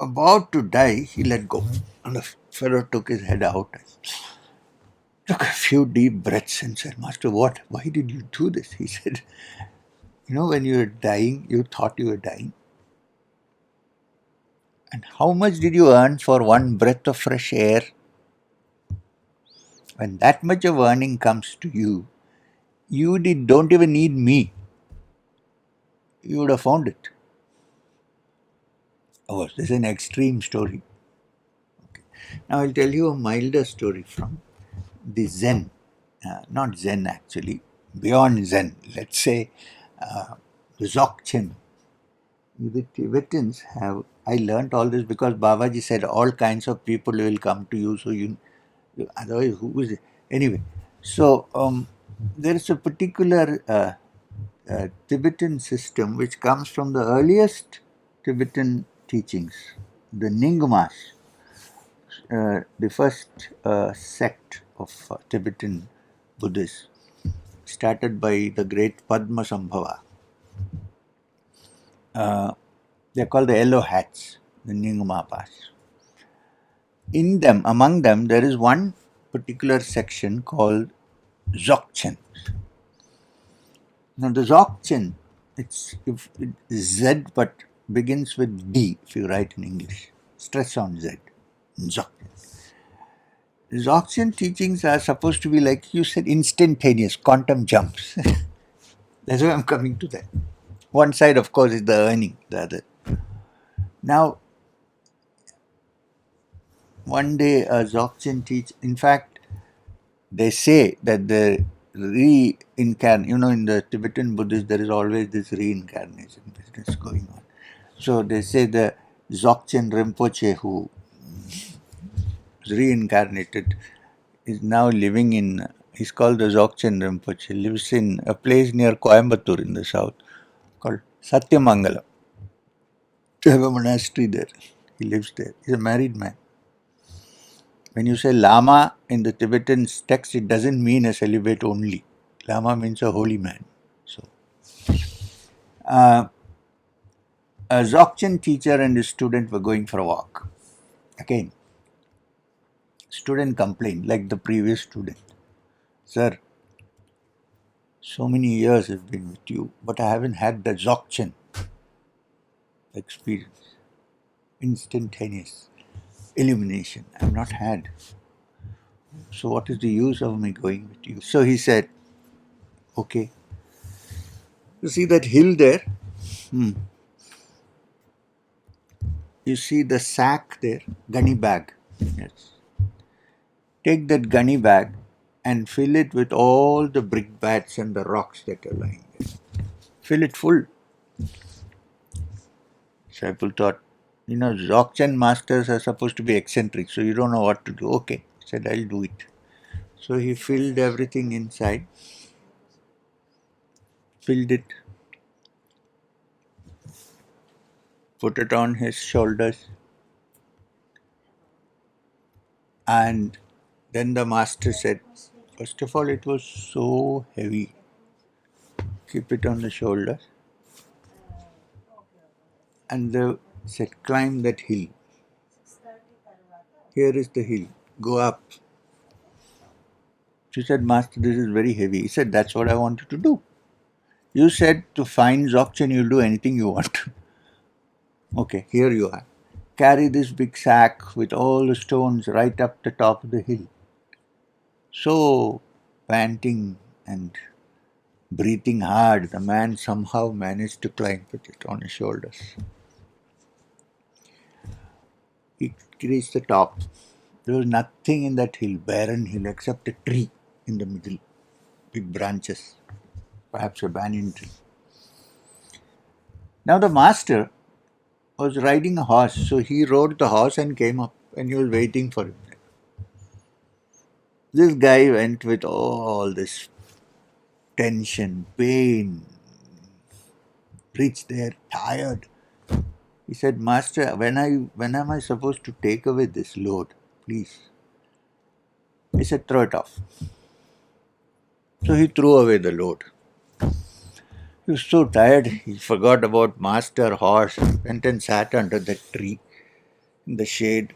about to die. He let go. And the fellow took his head out, took a few deep breaths, and said, "Master, what? Why did you do this?" He said, "When you were dying, you thought you were dying. And how much did you earn for one breath of fresh air? When that much of earning comes to you, don't even need me. You would have found it." Oh, this is an extreme story. Now I'll tell you a milder story from the Zen. Not Zen actually, beyond Zen. Let's say the Dzogchen. The Tibetans have. I learnt all this because Babaji said all kinds of people will come to you. So otherwise, who is it? Anyway, so there is a particular Tibetan system which comes from the earliest Tibetan teachings, the Nyingmas, the first sect of Tibetan Buddhists, started by the great Padmasambhava. They're called the Yellow Hats, the Nyingmapas. Among them, there is one particular section called Dzogchen. Now, the Dzogchen, it's Z but begins with D if you write in English. Stress on Z. Dzogchen. Dzogchen teachings are supposed to be, like you said, instantaneous, quantum jumps. That's why I'm coming to that. One side, of course, is the earning, the other. Now, one day a Dzogchen in fact, they say that the in the Tibetan Buddhist, there is always this reincarnation business going on. So they say the Dzogchen Rinpoche, who is reincarnated, is now living he's called the Dzogchen Rinpoche, lives in a place near Coimbatore in the south called Satyamangala. They have a monastery there. He lives there. He's a married man. When you say Lama in the Tibetan text, it doesn't mean a celibate only. Lama means a holy man. So, uh, a Dzogchen teacher and his student were going for a walk. Again, student complained, like the previous student. "Sir, so many years I've been with you, but I haven't had the Dzogchen experience. Instantaneous illumination. I've not had. So what is the use of me going with you?" So he said, "Okay, you see that hill there? Hmm. You see the sack there, gunny bag. Yes. Take that gunny bag and fill it with all the brickbats and the rocks that are lying there. Fill it full." Disciple thought, Dzogchen masters are supposed to be eccentric, so you don't know what to do. Okay, said I'll do it. So he filled everything inside, filled it, put it on his shoulders, and then the master said, first of all, it was so heavy. Keep it on the shoulders. And they said, climb that hill. Here is the hill. Go up. She said, Master, this is very heavy. He said, that's what I wanted to do. You said to find Dzogchen, you'll do anything you want. Okay, here you are. Carry this big sack with all the stones right up the top of the hill. So, panting and breathing hard, the man somehow managed to climb with it on his shoulders. He reached the top. There was nothing in that hill, barren hill, except a tree in the middle, big branches, perhaps a banyan tree. Now the master was riding a horse, so he rode the horse and came up, and he was waiting for him. This guy went with all this tension, pain, reached there tired. He said, Master, when am I supposed to take away this load? Please. He said, throw it off. So he threw away the load. He was so tired, he forgot about master, horse, went and sat under the tree in the shade,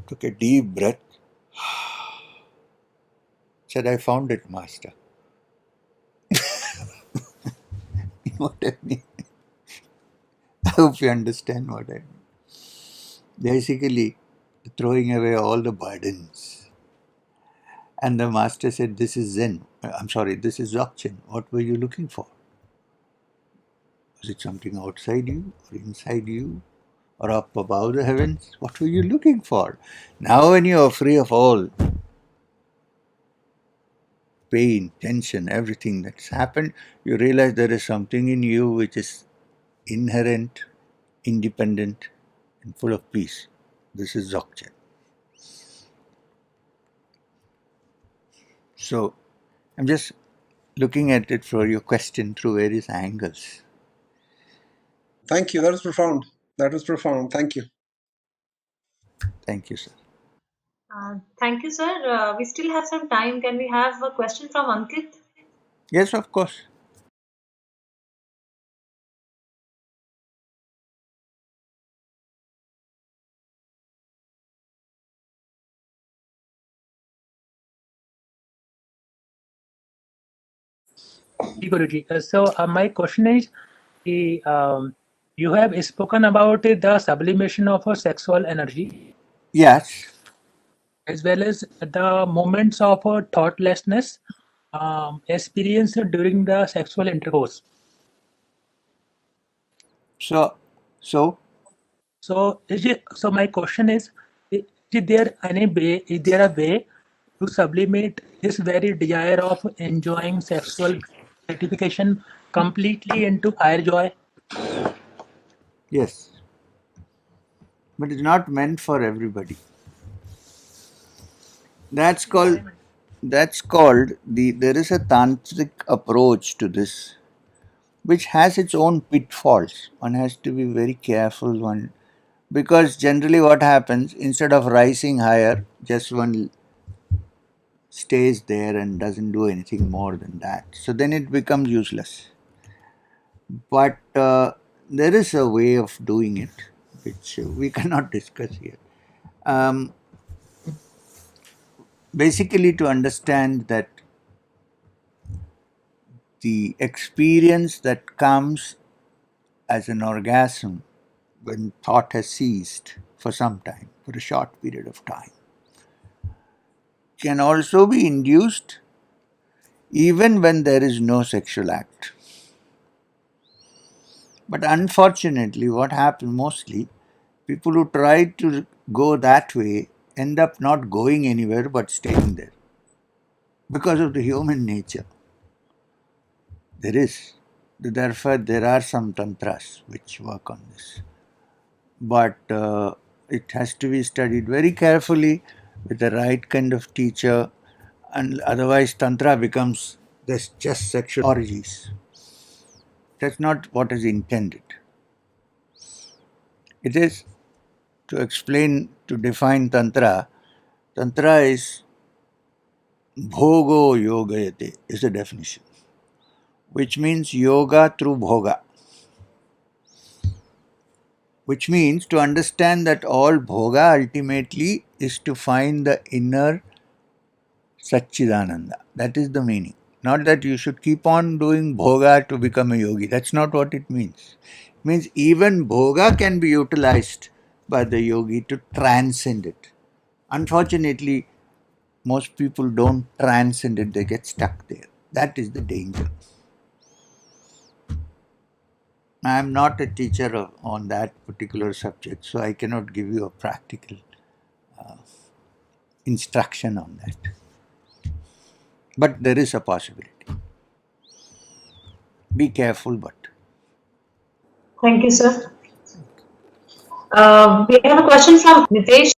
took a deep breath, said, I found it, master. What I mean? I hope you understand what I mean. Basically, throwing away all the burdens. And the master said, this is Zen. I'm sorry, this is Dzogchen. What were you looking for? Was it something outside you or inside you or up above the heavens? What were you looking for? Now when you are free of all pain, tension, everything that's happened, you realize there is something in you which is inherent, independent, and full of peace. This is Dzogchen. So, I'm just looking at it for your question through various angles. Thank you. That was profound. That was profound. Thank you. Thank you, sir. Thank you, sir. We still have some time. Can we have a question from Ankit? Yes, of course. Guruji. My question is, you have spoken about the sublimation of a sexual energy Yes. as well as the moments of thoughtlessness experienced during the sexual intercourse. So, so So my question is there any way, is there a way to sublimate this very desire of enjoying sexual gratification completely into higher joy? yes, but it's not meant for everybody. That's called there is a tantric approach to this which has its own pitfalls. One has to be very careful one because generally what happens instead of rising higher, just one stays there and doesn't do anything more than that. So then it becomes useless. But there is a way of doing it which we cannot discuss here. Um, Basically, to understand that the experience that comes as an orgasm when thought has ceased for some time, for a short period of time, can also be induced even when there is no sexual act. But unfortunately, what happens mostly, people who try to go that way end up not going anywhere but staying there because of the human nature. There is. Therefore, there are some tantras which work on this. but it has to be studied very carefully with the right kind of teacher, and otherwise Tantra becomes this just sexual orgies. That's not what is intended. It is to explain, to define Tantra. Tantra is bhogo yogayate, is the definition, which means yoga through bhoga, which means to understand that all bhoga ultimately is to find the inner Satchidananda. That is the meaning. Not that you should keep on doing bhoga to become a yogi. That's not what it means. It means even bhoga can be utilized by the yogi to transcend it. Unfortunately, most people don't transcend it, they get stuck there. That is the danger. I am not a teacher on that particular subject, so I cannot give you a practical instruction on that. But there is a possibility. Be careful, but. Thank you, sir. We have a question from Nitesh.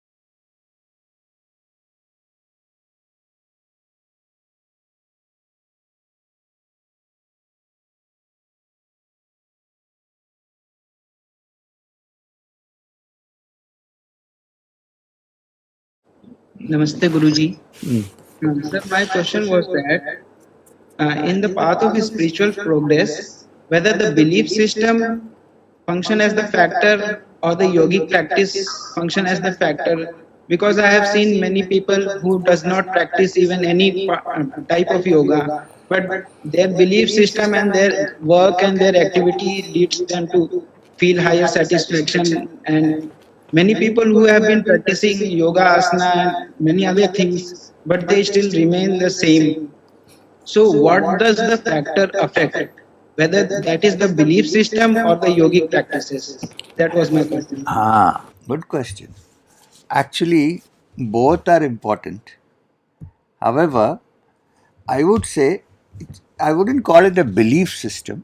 Namaste, Guruji. Sir, my question was that in the path of spiritual progress, whether the belief system function as the factor or the yogic practice function as the factor, because I have seen many people who does not practice even any type of yoga, but their belief system and their work and their activity leads them to feel higher satisfaction. And many people who have been practicing yoga asana and many other things, but they still remain the same. So what does the factor affect, whether that is the belief system or the yogic practices? That was my question. Good question. Actually, both are important. However, I would say, I wouldn't call it a belief system.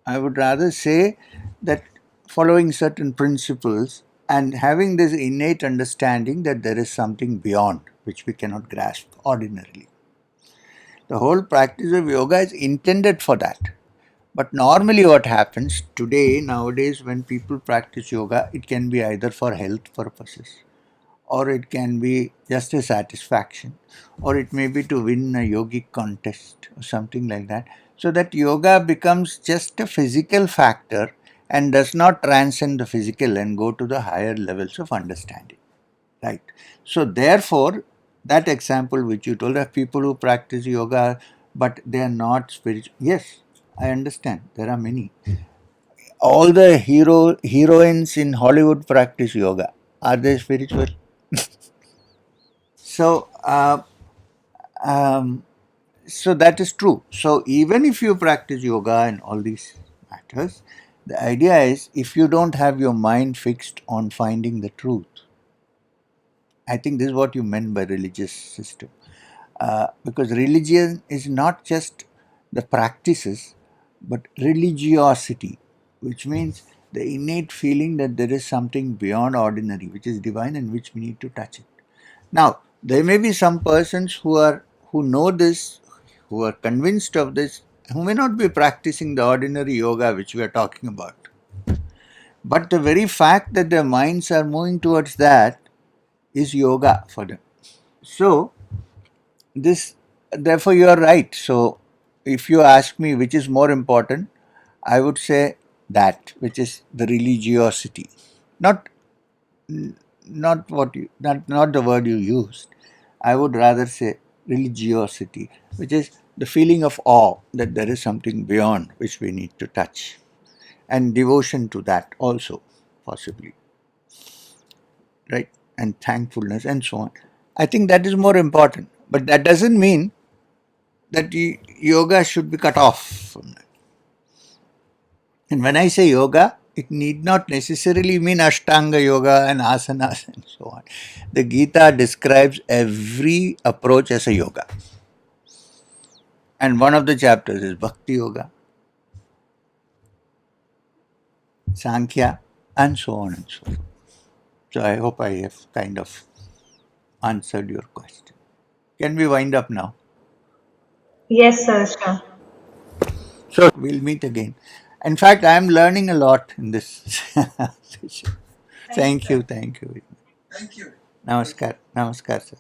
I would rather say that following certain principles and having this innate understanding that there is something beyond which we cannot grasp ordinarily. The whole practice of yoga is intended for that. But normally, what happens today, nowadays, when people practice yoga, it can be either for health purposes, or it can be just a satisfaction, or it may be to win a yogic contest or something like that. So that yoga becomes just a physical factor and does not transcend the physical and go to the higher levels of understanding. Right. So therefore, that example which you told of people who practice yoga but they are not spiritual. Yes, I understand. There are many. All the heroines in Hollywood practice yoga. Are they spiritual? So, um, so that is true. So even if you practice yoga and all these matters, the idea is if you don't have your mind fixed on finding the truth, I think this is what you meant by religious system. Because religion is not just the practices, but religiosity, which means the innate feeling that there is something beyond ordinary, which is divine and which we need to touch it. Now, there may be some persons who know this, who are convinced of this, who may not be practicing the ordinary yoga which we are talking about. But the very fact that their minds are moving towards that is yoga for them. So, this therefore you are right. So, if you ask me which is more important, I would say that which is the religiosity, not not the word you used. I would rather say religiosity, which is the feeling of awe that there is something beyond which we need to touch, and devotion to that also, possibly, right? And thankfulness and so on. I think that is more important. But that doesn't mean that yoga should be cut off from that. And when I say yoga, it need not necessarily mean Ashtanga yoga and asanas and so on. The Gita describes every approach as a yoga. And one of the chapters is Bhakti Yoga, Sankhya, and so on and so forth. So I hope I have kind of answered your question. Can we wind up now? Yes, sir, sure. So we'll meet again. In fact, I am learning a lot in this session. Thank you. Thank you. Thank you. Namaskar. Namaskar, sir.